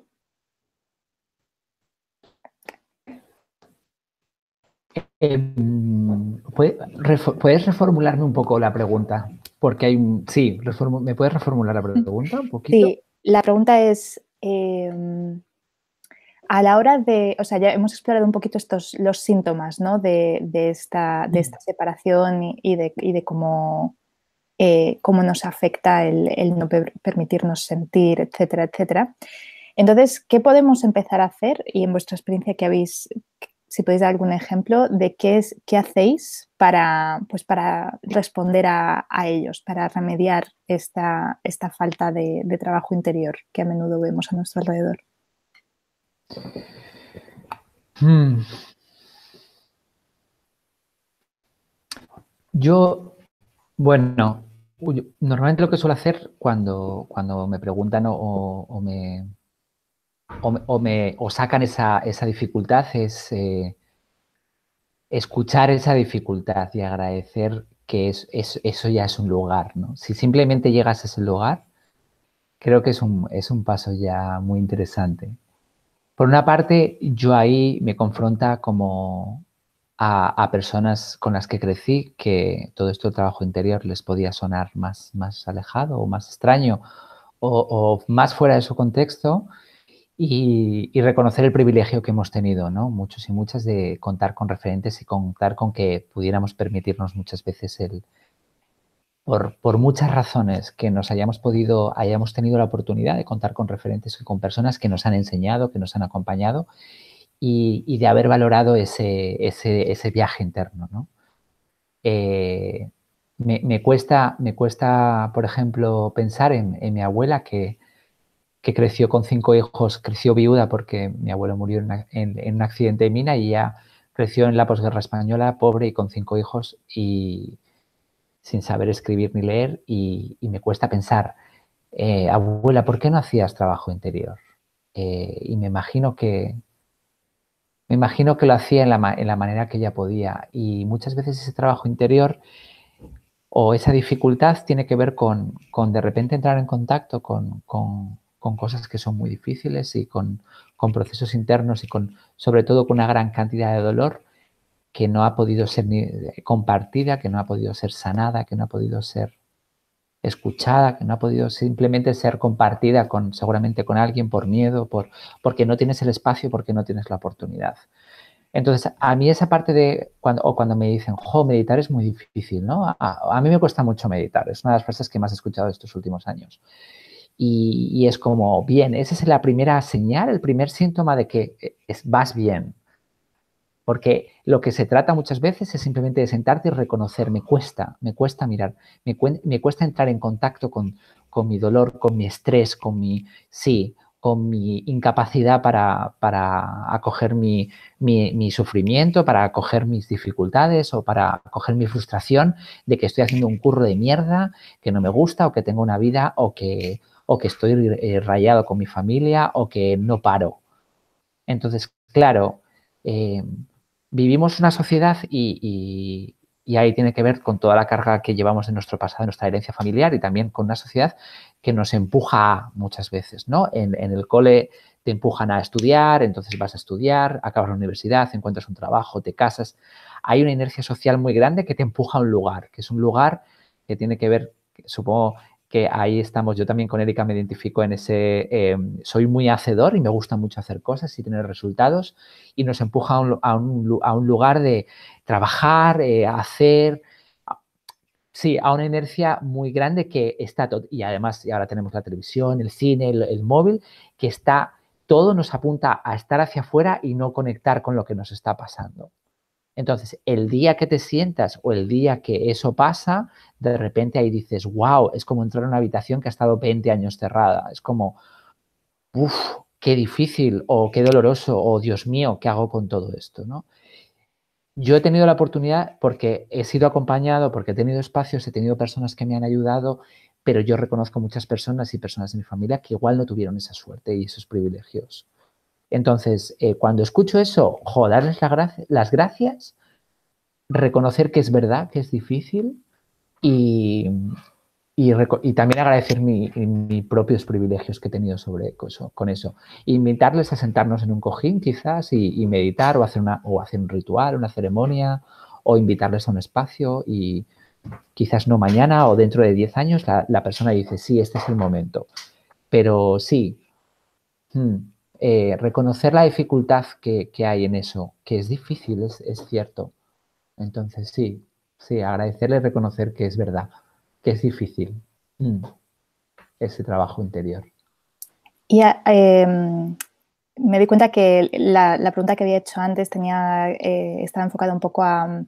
S2: ¿Puedes reformularme un poco la pregunta? Porque hay un... Sí, ¿me puedes reformular la pregunta un poquito?
S1: Sí, la pregunta es, a la hora de, o sea, ya hemos explorado un poquito los síntomas, ¿no? de esta separación y de cómo, cómo nos afecta el no permitirnos sentir, etcétera, etcétera. Entonces, ¿qué podemos empezar a hacer? Y en vuestra experiencia que habéis, si podéis dar algún ejemplo de qué hacéis para, pues para responder a ellos, para remediar esta falta de trabajo interior que a menudo vemos a nuestro alrededor.
S2: Yo, bueno, normalmente lo que suelo hacer cuando me preguntan o sacan esa dificultad es escuchar esa dificultad y agradecer que eso ya es un lugar, ¿no? Si simplemente llegas a ese lugar, creo que es un paso ya muy interesante. Por una parte, yo ahí me confronta como a personas con las que crecí que todo esto del trabajo interior les podía sonar más alejado o más extraño o más fuera de su contexto y reconocer el privilegio que hemos tenido, ¿no? Muchos y muchas de contar con referentes y contar con que pudiéramos permitirnos muchas veces por muchas razones que hayamos tenido la oportunidad de contar con referentes y con personas que nos han enseñado, que nos han acompañado y de haber valorado ese viaje interno, ¿no? Me cuesta, por ejemplo, pensar en mi abuela que creció con 5 hijos, creció viuda porque mi abuelo murió en un accidente de mina y ella creció en la posguerra española, pobre y con 5 hijos y sin saber escribir ni leer y me cuesta pensar, abuela, ¿por qué no hacías trabajo interior? Y me imagino que lo hacía en la manera que ella podía y muchas veces ese trabajo interior o esa dificultad tiene que ver con de repente entrar en contacto con cosas que son muy difíciles y con procesos internos y sobre todo con una gran cantidad de dolor que no ha podido ser compartida, que no ha podido ser sanada, que no ha podido ser escuchada, que no ha podido simplemente ser compartida seguramente con alguien por miedo, porque no tienes el espacio, porque no tienes la oportunidad. Entonces, a mí esa parte de cuando me dicen, meditar es muy difícil, ¿no? A mí me cuesta mucho meditar, es una de las frases que más he escuchado estos últimos años. Y es como, bien, esa es la primera señal, el primer síntoma de que vas bien. Porque lo que se trata muchas veces es simplemente de sentarte y reconocer, me cuesta mirar, me cuesta entrar en contacto con mi dolor, con mi estrés, con mi incapacidad para acoger mi sufrimiento, para acoger mis dificultades o para acoger mi frustración de que estoy haciendo un curro de mierda, que no me gusta o que tengo una vida o que estoy rayado con mi familia o que no paro. Entonces, claro, vivimos una sociedad y ahí tiene que ver con toda la carga que llevamos de nuestro pasado, de nuestra herencia familiar y también con una sociedad que nos empuja muchas veces, ¿no? En el cole te empujan a estudiar, entonces vas a estudiar, acabas la universidad, encuentras un trabajo, te casas. Hay una inercia social muy grande que te empuja a un lugar, que es un lugar que tiene que ver, supongo que ahí estamos, yo también con Erika me identifico en ese, soy muy hacedor y me gusta mucho hacer cosas y tener resultados y nos empuja a un lugar de trabajar, hacer, sí, a una inercia muy grande que está todo, y además y ahora tenemos la televisión, el cine, el móvil, que todo nos apunta a estar hacia afuera y no conectar con lo que nos está pasando. Entonces, el día que te sientas o el día que eso pasa, de repente ahí dices, wow, es como entrar a una habitación que ha estado 20 años cerrada. Es como, uff, qué difícil o qué doloroso o Dios mío, ¿qué hago con todo esto? ¿No? Yo he tenido la oportunidad porque he sido acompañado, porque he tenido espacios, he tenido personas que me han ayudado, pero yo reconozco muchas personas y personas de mi familia que igual no tuvieron esa suerte y esos privilegios. Entonces, cuando escucho eso, darles las gracias, reconocer que es verdad, que es difícil y también agradecer mis propios privilegios que he tenido con eso. Invitarles a sentarnos en un cojín quizás y meditar o hacer un ritual, una ceremonia o invitarles a un espacio y quizás no mañana o dentro de 10 años la persona dice, sí, este es el momento. Pero sí, reconocer la dificultad que hay en eso, que es difícil, es cierto. Entonces, sí, agradecerle y reconocer que es verdad, que es difícil ese trabajo interior.
S1: Y me di cuenta que la pregunta que había hecho antes estaba enfocada un poco a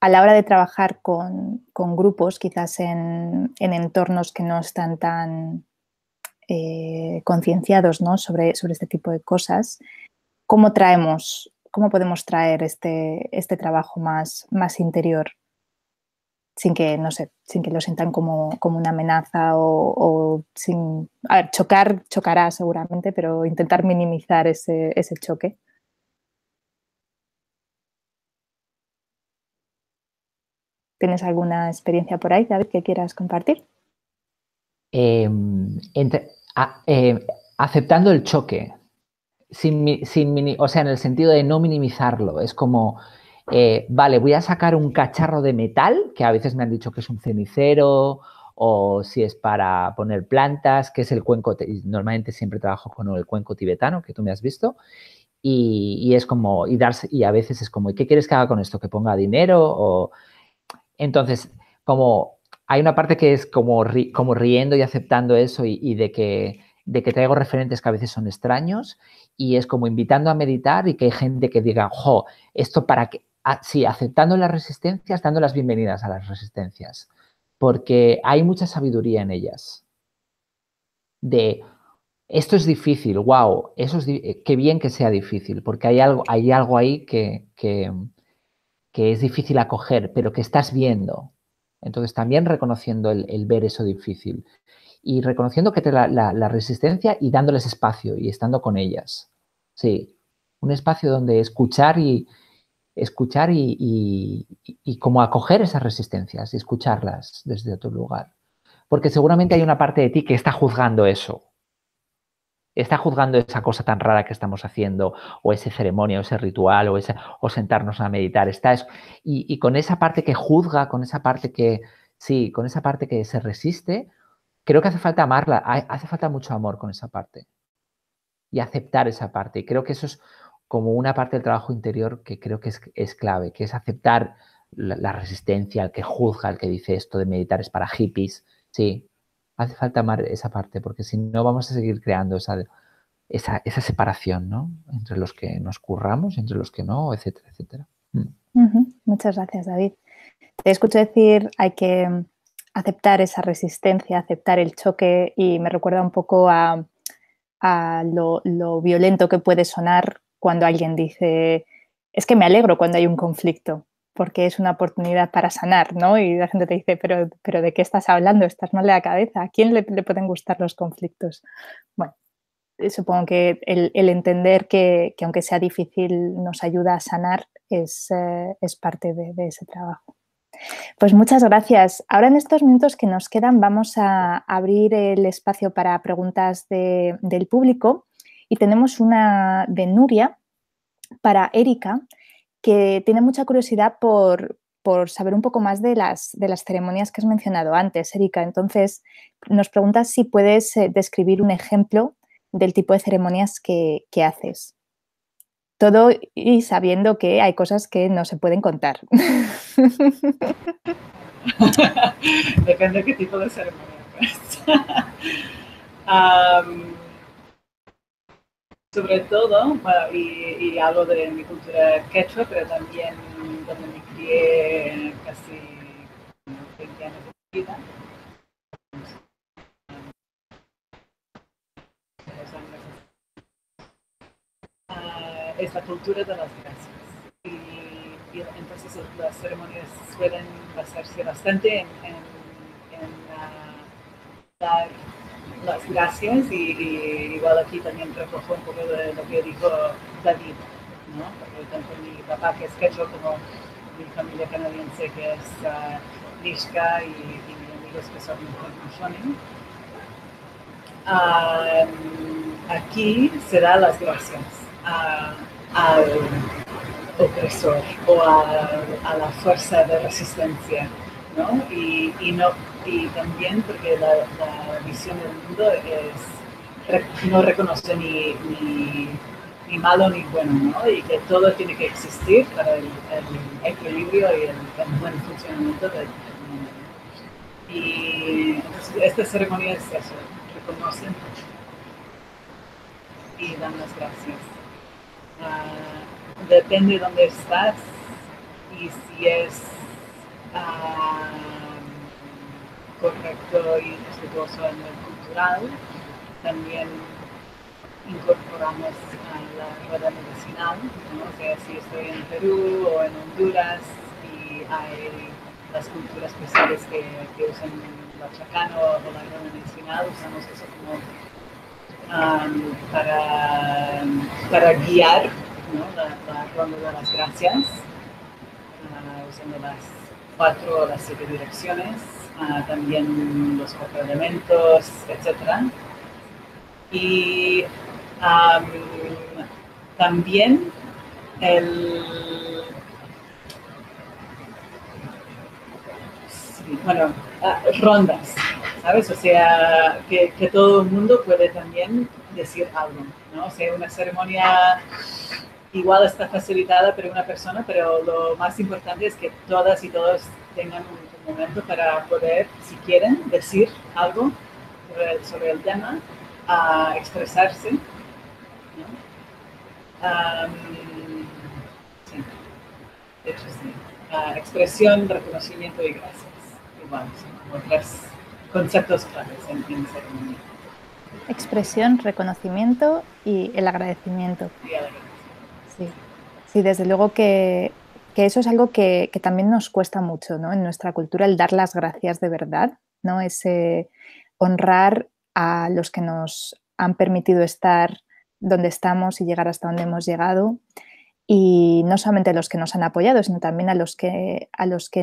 S1: la hora de trabajar con grupos, quizás en entornos que no están tan concienciados, ¿no? sobre este tipo de cosas. ¿Cómo podemos traer este trabajo más interior sin que lo sientan como una amenaza o sin... A ver, chocará seguramente, pero intentar minimizar ese choque? ¿Tienes alguna experiencia por ahí, David, que quieras compartir?
S2: Aceptando el choque, o sea, en el sentido de no minimizarlo. Es como, vale, voy a sacar un cacharro de metal, que a veces me han dicho que es un cenicero, o si es para poner plantas, que es el cuenco. Normalmente siempre trabajo con el cuenco tibetano, que tú me has visto. Y es como, y a veces es como, ¿y qué quieres que haga con esto? ¿Que ponga dinero? Entonces, como hay una parte que es como riendo y aceptando eso y de que traigo referentes que a veces son extraños, y es como invitando a meditar y que hay gente que diga, jo, esto para qué. Sí, aceptando las resistencias, dando las bienvenidas a las resistencias, porque hay mucha sabiduría en ellas. Esto es difícil, wow, qué bien que sea difícil, porque hay algo ahí que es difícil acoger, pero que estás viendo. Entonces, también reconociendo el ver eso difícil y reconociendo que la resistencia y dándoles espacio y estando con ellas. Sí, un espacio donde escuchar y como acoger esas resistencias y escucharlas desde otro lugar. Porque seguramente hay una parte de ti que está juzgando eso. Está juzgando esa cosa tan rara que estamos haciendo, o esa ceremonia, o ese ritual, o sentarnos a meditar. Y con esa parte que juzga, con esa parte que se resiste, creo que hace falta amarla, hace falta mucho amor con esa parte. Y aceptar esa parte. Y creo que eso es como una parte del trabajo interior que creo que es clave, que es aceptar la resistencia, el que juzga, el que dice esto de meditar es para hippies. Sí, hace falta amar esa parte, porque si no vamos a seguir creando esa separación, ¿no? Entre los que nos curramos, entre los que no, etcétera, etcétera.
S1: Muchas gracias, David. Te escucho decir, hay que aceptar esa resistencia, aceptar el choque, y me recuerda un poco a lo violento que puede sonar cuando alguien dice, es que me alegro cuando hay un conflicto, porque es una oportunidad para sanar, ¿no? Y la gente te dice, pero ¿de qué estás hablando? ¿Estás mal de la cabeza? ¿A quién le pueden gustar los conflictos? Bueno, supongo que el entender que aunque sea difícil nos ayuda a sanar es parte de ese trabajo. Pues muchas gracias. Ahora, en estos minutos que nos quedan, vamos a abrir el espacio para preguntas del público, y tenemos una de Nuria para Erika, que tiene mucha curiosidad por saber un poco más de las ceremonias que has mencionado antes, Erika. Entonces, nos preguntas si puedes describir un ejemplo del tipo de ceremonias que haces. Todo y sabiendo que hay cosas que no se pueden contar.
S3: Depende de qué tipo de ceremonia, pues. Sobre todo, bueno, y hablo de mi cultura quechua, pero también donde me crié casi 20 años de vida. Es la cultura de las gracias. Y entonces las ceremonias suelen basarse bastante en dar las gracias, y igual aquí también recojo un poco de lo que dijo David, ¿no? Porque tanto mi papá, que es quechua, como mi familia canadiense, que es Nishka, y mis amigos que son Haudenosaunee. Aquí se da las gracias opresor o a la fuerza de resistencia, ¿no? Y también porque la visión del mundo no reconoce ni malo ni bueno, ¿no? Y que todo tiene que existir para el equilibrio y el buen funcionamiento del mundo. Y entonces, esta ceremonia es eso, reconocen y dan las gracias. Depende de dónde estás y si es correcto y respetuoso a nivel cultural, también incorporamos a la rueda medicinal, ¿no? O sea, si estoy en Perú o en Honduras y hay las culturas especiales que usan el chacano o la rueda medicinal, usamos eso como para guiar, ¿no? la ronda de las gracias, usando las 4 o las 7 direcciones, también los 4 elementos, etc. Y también rondas, ¿sabes? O sea, que todo el mundo puede también decir algo, ¿no? O sea, una ceremonia igual está facilitada por una persona, pero lo más importante es que todas y todos tengan un momento para poder, si quieren, decir algo sobre el tema, expresarse, ¿no? Sí, de hecho sí. Expresión, reconocimiento y gracias. Igual, son como 3 conceptos claves en ceremonia.
S1: Expresión, reconocimiento y el agradecimiento.
S3: Y alegría.
S1: Sí, sí, desde luego que eso es algo que también nos cuesta mucho, ¿no? En nuestra cultura, el dar las gracias de verdad, ¿no? Ese honrar a los que nos han permitido estar donde estamos y llegar hasta donde hemos llegado. Y no solamente a los que nos han apoyado, sino también a los que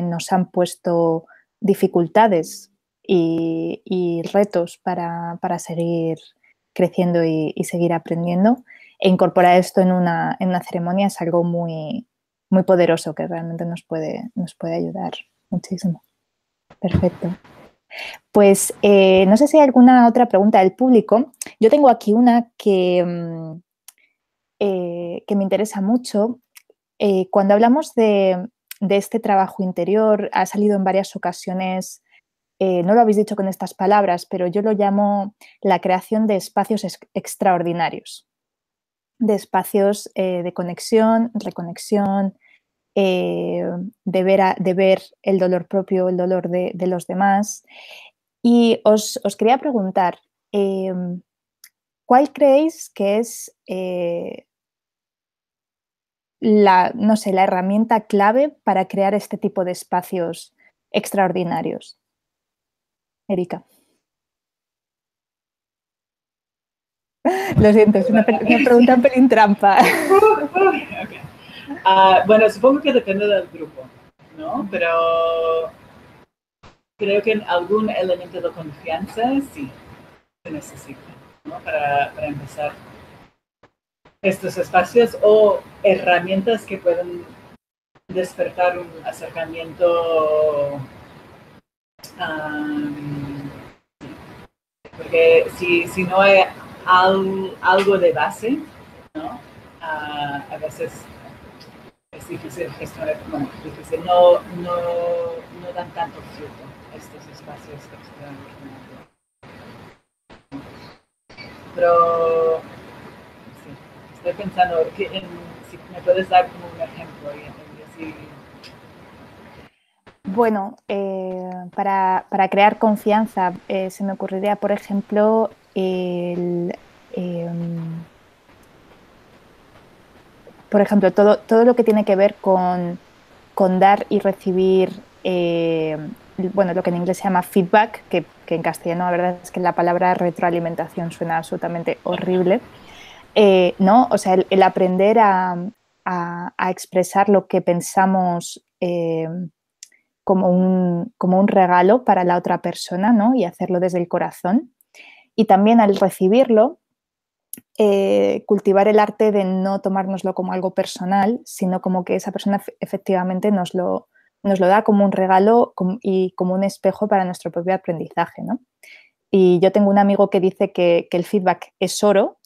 S1: nos han puesto dificultades y retos para seguir creciendo y seguir aprendiendo. E incorporar esto en una ceremonia es algo muy, muy poderoso que realmente nos puede ayudar muchísimo. Perfecto. Pues no sé si hay alguna otra pregunta del público. Yo tengo aquí una que me interesa mucho. Cuando hablamos de este trabajo interior, ha salido en varias ocasiones, no lo habéis dicho con estas palabras, pero yo lo llamo la creación de espacios extraordinarios, de espacios de conexión, reconexión, de ver el dolor propio, el dolor de los demás. Y os quería preguntar, ¿cuál creéis que es no sé, la herramienta clave para crear este tipo de espacios extraordinarios? Erika. Lo siento, es una pregunta un pelín trampa.
S3: Okay. Bueno, supongo que depende del grupo, ¿no? Pero creo que en algún elemento de confianza sí se necesita, ¿no? Para empezar estos espacios o herramientas que pueden despertar un acercamiento, porque si no hay algo de base, ¿no? A veces es difícil gestionar, bueno, difícil, no dan tanto fruto estos espacios extraordinarios. Pero sí, estoy pensando si me puedes dar como un ejemplo y así.
S1: Bueno, para crear confianza se me ocurriría, por ejemplo, por ejemplo, todo lo que tiene que ver con dar y recibir, bueno, lo que en inglés se llama feedback, que en castellano la verdad es que la palabra retroalimentación suena absolutamente horrible, ¿no? O sea, el aprender a expresar lo que pensamos como un regalo para la otra persona, ¿no? Y hacerlo desde el corazón. Y también al recibirlo, cultivar el arte de no tomárnoslo como algo personal, sino como que esa persona efectivamente nos lo da como un regalo y como un espejo para nuestro propio aprendizaje, ¿no? Y yo tengo un amigo que dice que el feedback es oro,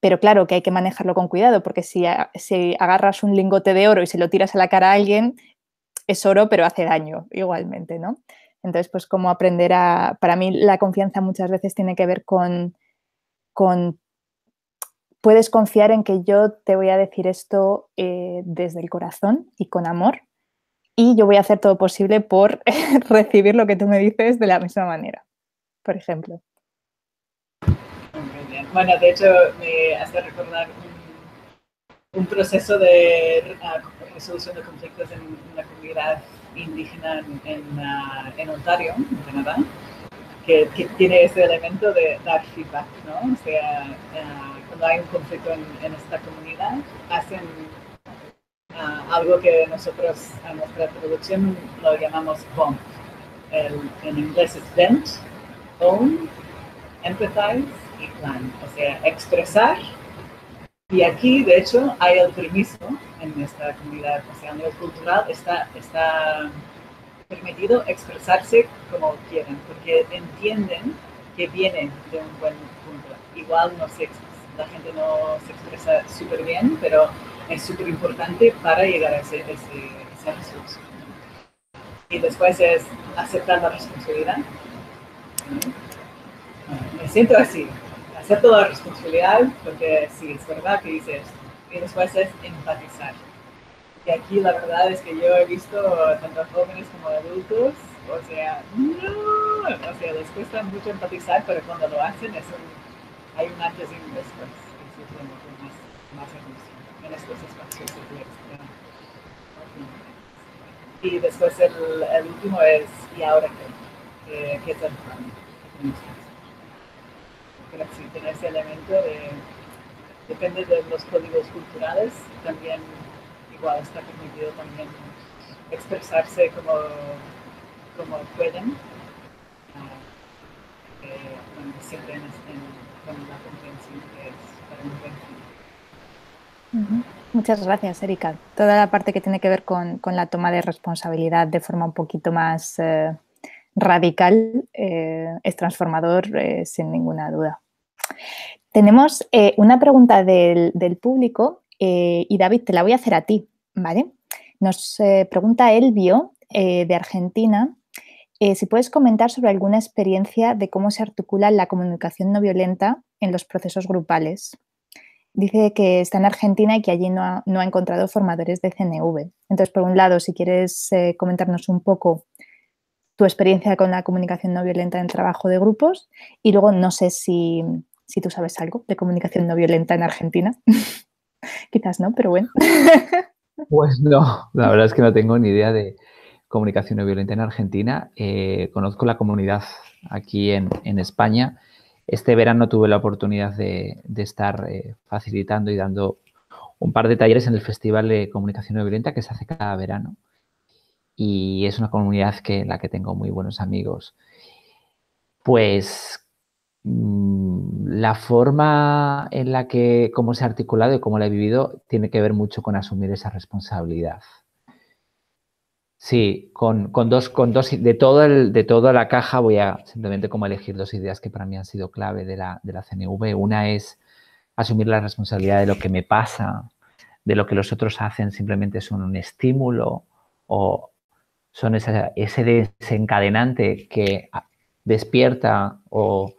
S1: pero claro que hay que manejarlo con cuidado, porque si agarras un lingote de oro y se lo tiras a la cara a alguien, es oro, pero hace daño igualmente, ¿no? Entonces, pues como aprender para mí la confianza muchas veces tiene que ver con puedes confiar en que yo te voy a decir esto desde el corazón y con amor, y yo voy a hacer todo posible por recibir lo que tú me dices de la misma manera, por ejemplo.
S3: Muy bien. Bueno, de hecho, me hace recordar un proceso de resolución de conflictos en una comunidad indígena en Ontario, en Canadá, que tiene ese elemento de dar feedback, ¿no? O sea, cuando hay un conflicto en esta comunidad, hacen algo que nosotros a nuestra producción lo llamamos BOM. En inglés es vent, own, empathize y plan. O sea, expresar. Y aquí, de hecho, hay el permiso en esta comunidad. O sea, a nivel cultural está permitido expresarse como quieren, porque entienden que viene de un buen punto. Igual la gente no se expresa súper bien, pero es súper importante para llegar a esa resolución. Y después es aceptar la responsabilidad. Me siento así, acepto la responsabilidad porque sí, es verdad que hice esto. Y después es empatizar. Y aquí la verdad es que yo he visto tanto jóvenes como adultos, o sea, les cuesta mucho empatizar, pero cuando lo hacen hay un antes y un después. Eso es lo más hermoso en estos espacios de flexibilidad. Y después el último es, ¿y ahora qué? ¿Qué es el plan? Pero sí, tiene ese elemento depende de los códigos culturales, también igual está permitido también expresarse como pueden, siempre con la comprensión que es para un buen fin.
S1: Muchas gracias, Erika. Toda la parte que tiene que ver con la toma de responsabilidad de forma un poquito más radical es transformador, sin ninguna duda. Tenemos una pregunta del público y David, te la voy a hacer a ti, ¿vale? Nos pregunta Elvio de Argentina si puedes comentar sobre alguna experiencia de cómo se articula la comunicación no violenta en los procesos grupales. Dice que está en Argentina y que allí no ha encontrado formadores de CNV. Entonces, por un lado, si quieres comentarnos un poco tu experiencia con la comunicación no violenta en trabajo de grupos y luego no sé si tú sabes algo de comunicación no violenta en Argentina. Quizás no, pero bueno.
S2: Pues no, la verdad es que no tengo ni idea de comunicación no violenta en Argentina. Conozco la comunidad aquí en España. Este verano tuve la oportunidad de estar facilitando y dando un par de talleres en el Festival de Comunicación no violenta que se hace cada verano. Y es una comunidad en la que tengo muy buenos amigos. Pues la forma en la que cómo se ha articulado y cómo la he vivido tiene que ver mucho con asumir esa responsabilidad. Sí, con dos de toda la caja voy a simplemente como elegir dos ideas que para mí han sido clave de la CNV. Una es asumir la responsabilidad de lo que me pasa, de lo que los otros hacen simplemente son un estímulo o son ese desencadenante que despierta o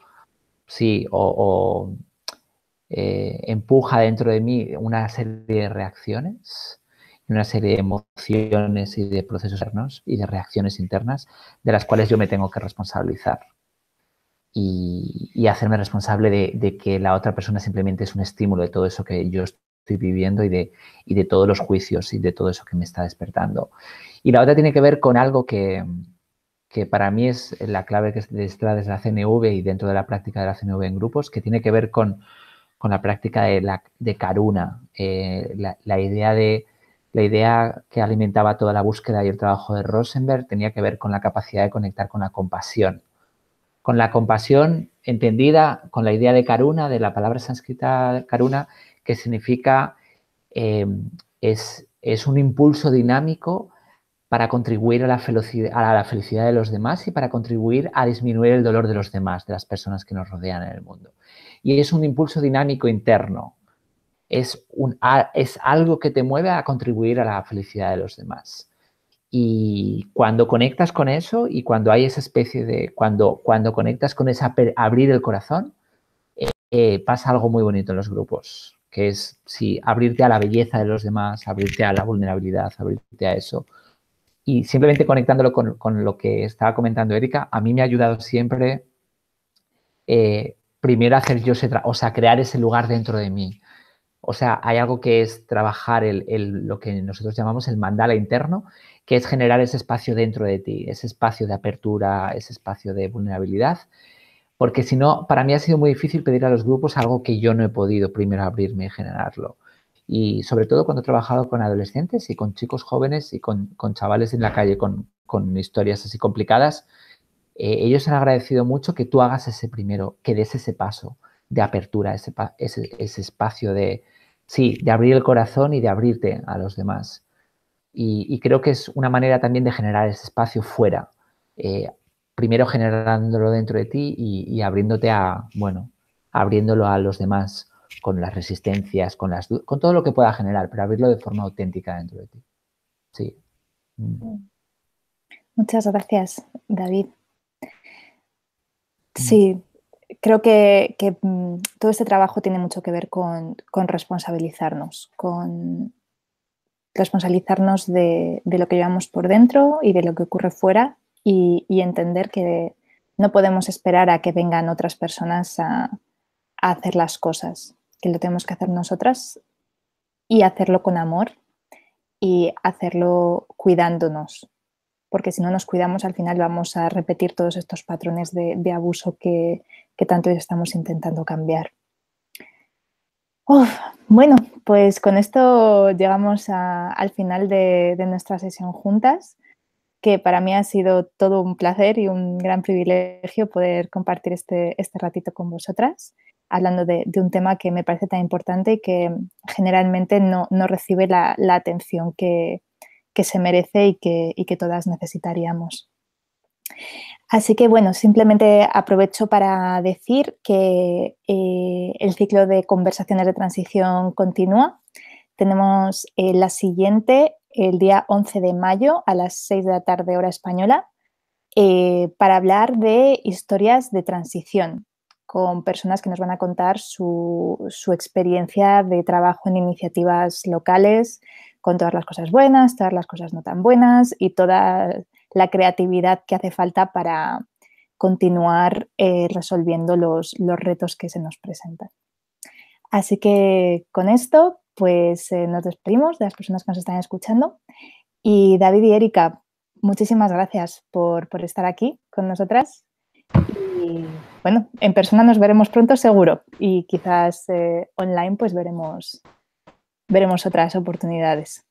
S2: empuja dentro de mí una serie de reacciones, una serie de emociones y de procesos internos y de reacciones internas de las cuales yo me tengo que responsabilizar y hacerme responsable de que la otra persona simplemente es un estímulo de todo eso que yo estoy viviendo y de todos los juicios y de todo eso que me está despertando. Y la otra tiene que ver con algo que para mí es la clave que está desde la CNV y dentro de la práctica de la CNV en grupos, que tiene que ver con la práctica de Karuna, la idea que alimentaba toda la búsqueda y el trabajo de Rosenberg tenía que ver con la capacidad de conectar con la compasión. Con la compasión entendida con la idea de karuna, de la palabra sánscrita karuna, que significa es un impulso dinámico para contribuir a la felicidad de los demás y para contribuir a disminuir el dolor de los demás, de las personas que nos rodean en el mundo. Y es un impulso dinámico interno. Es algo que te mueve a contribuir a la felicidad de los demás. Y cuando conectas con eso y cuando hay esa especie de... Cuando conectas con ese abrir el corazón, pasa algo muy bonito en los grupos, que es abrirte a la belleza de los demás, abrirte a la vulnerabilidad, abrirte a eso. Y simplemente conectándolo con lo que estaba comentando Erika, a mí me ha ayudado siempre primero hacer yo crear ese lugar dentro de mí. O sea, hay algo que es trabajar lo que nosotros llamamos el mandala interno, que es generar ese espacio dentro de ti, ese espacio de apertura, ese espacio de vulnerabilidad. Porque si no, para mí ha sido muy difícil pedir a los grupos algo que yo no he podido primero abrirme y generarlo. Y sobre todo cuando he trabajado con adolescentes y con chicos jóvenes y con chavales en la calle con historias así complicadas, ellos han agradecido mucho que tú hagas ese primero, que des ese paso de apertura, ese espacio de abrir el corazón y de abrirte a los demás. Y creo que es una manera también de generar ese espacio fuera, primero generándolo dentro de ti y abriéndote abriéndolo a los demás con las resistencias, con todo lo que pueda generar, pero abrirlo de forma auténtica dentro de ti. Sí.
S1: Muchas gracias, David. Sí, creo que todo este trabajo tiene mucho que ver con responsabilizarnos, con responsabilizarnos de lo que llevamos por dentro y de lo que ocurre fuera y entender que no podemos esperar a que vengan otras personas a hacer las cosas, que lo tenemos que hacer nosotras y hacerlo con amor y hacerlo cuidándonos, porque si no nos cuidamos al final vamos a repetir todos estos patrones de abuso que tanto estamos intentando cambiar. Bueno, pues con esto llegamos al final de nuestra sesión juntas, que para mí ha sido todo un placer y un gran privilegio poder compartir este ratito con vosotras, hablando de un tema que me parece tan importante y que generalmente no recibe la atención que se merece y que todas necesitaríamos. Así que, bueno, simplemente aprovecho para decir que el ciclo de conversaciones de transición continúa. Tenemos la siguiente el día 11 de mayo a las 6 de la tarde, hora española, para hablar de historias de transición con personas que nos van a contar su experiencia de trabajo en iniciativas locales, con todas las cosas buenas, todas las cosas no tan buenas y toda la creatividad que hace falta para continuar resolviendo los retos que se nos presentan. Así que con esto, pues nos despedimos de las personas que nos están escuchando. Y David y Erika, muchísimas gracias por estar aquí con nosotras. Y bueno, en persona nos veremos pronto seguro y quizás online pues veremos otras oportunidades.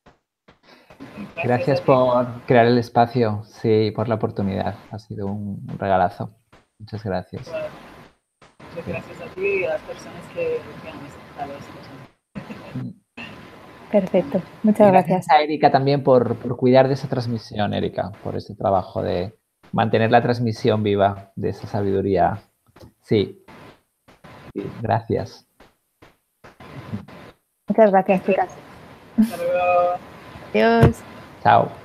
S2: Gracias por crear el espacio, sí, por la oportunidad. Ha sido un regalazo. Muchas gracias.
S3: Muchas gracias a ti y a las personas que han estado escuchando.
S1: Perfecto, muchas gracias.
S2: Gracias a Erika también por cuidar de esa transmisión, Erika, por ese trabajo de mantener la transmisión viva de esa sabiduría. Sí, gracias.
S1: Muchas gracias, chicas.
S3: Hasta luego.
S1: Adiós.
S2: Chao.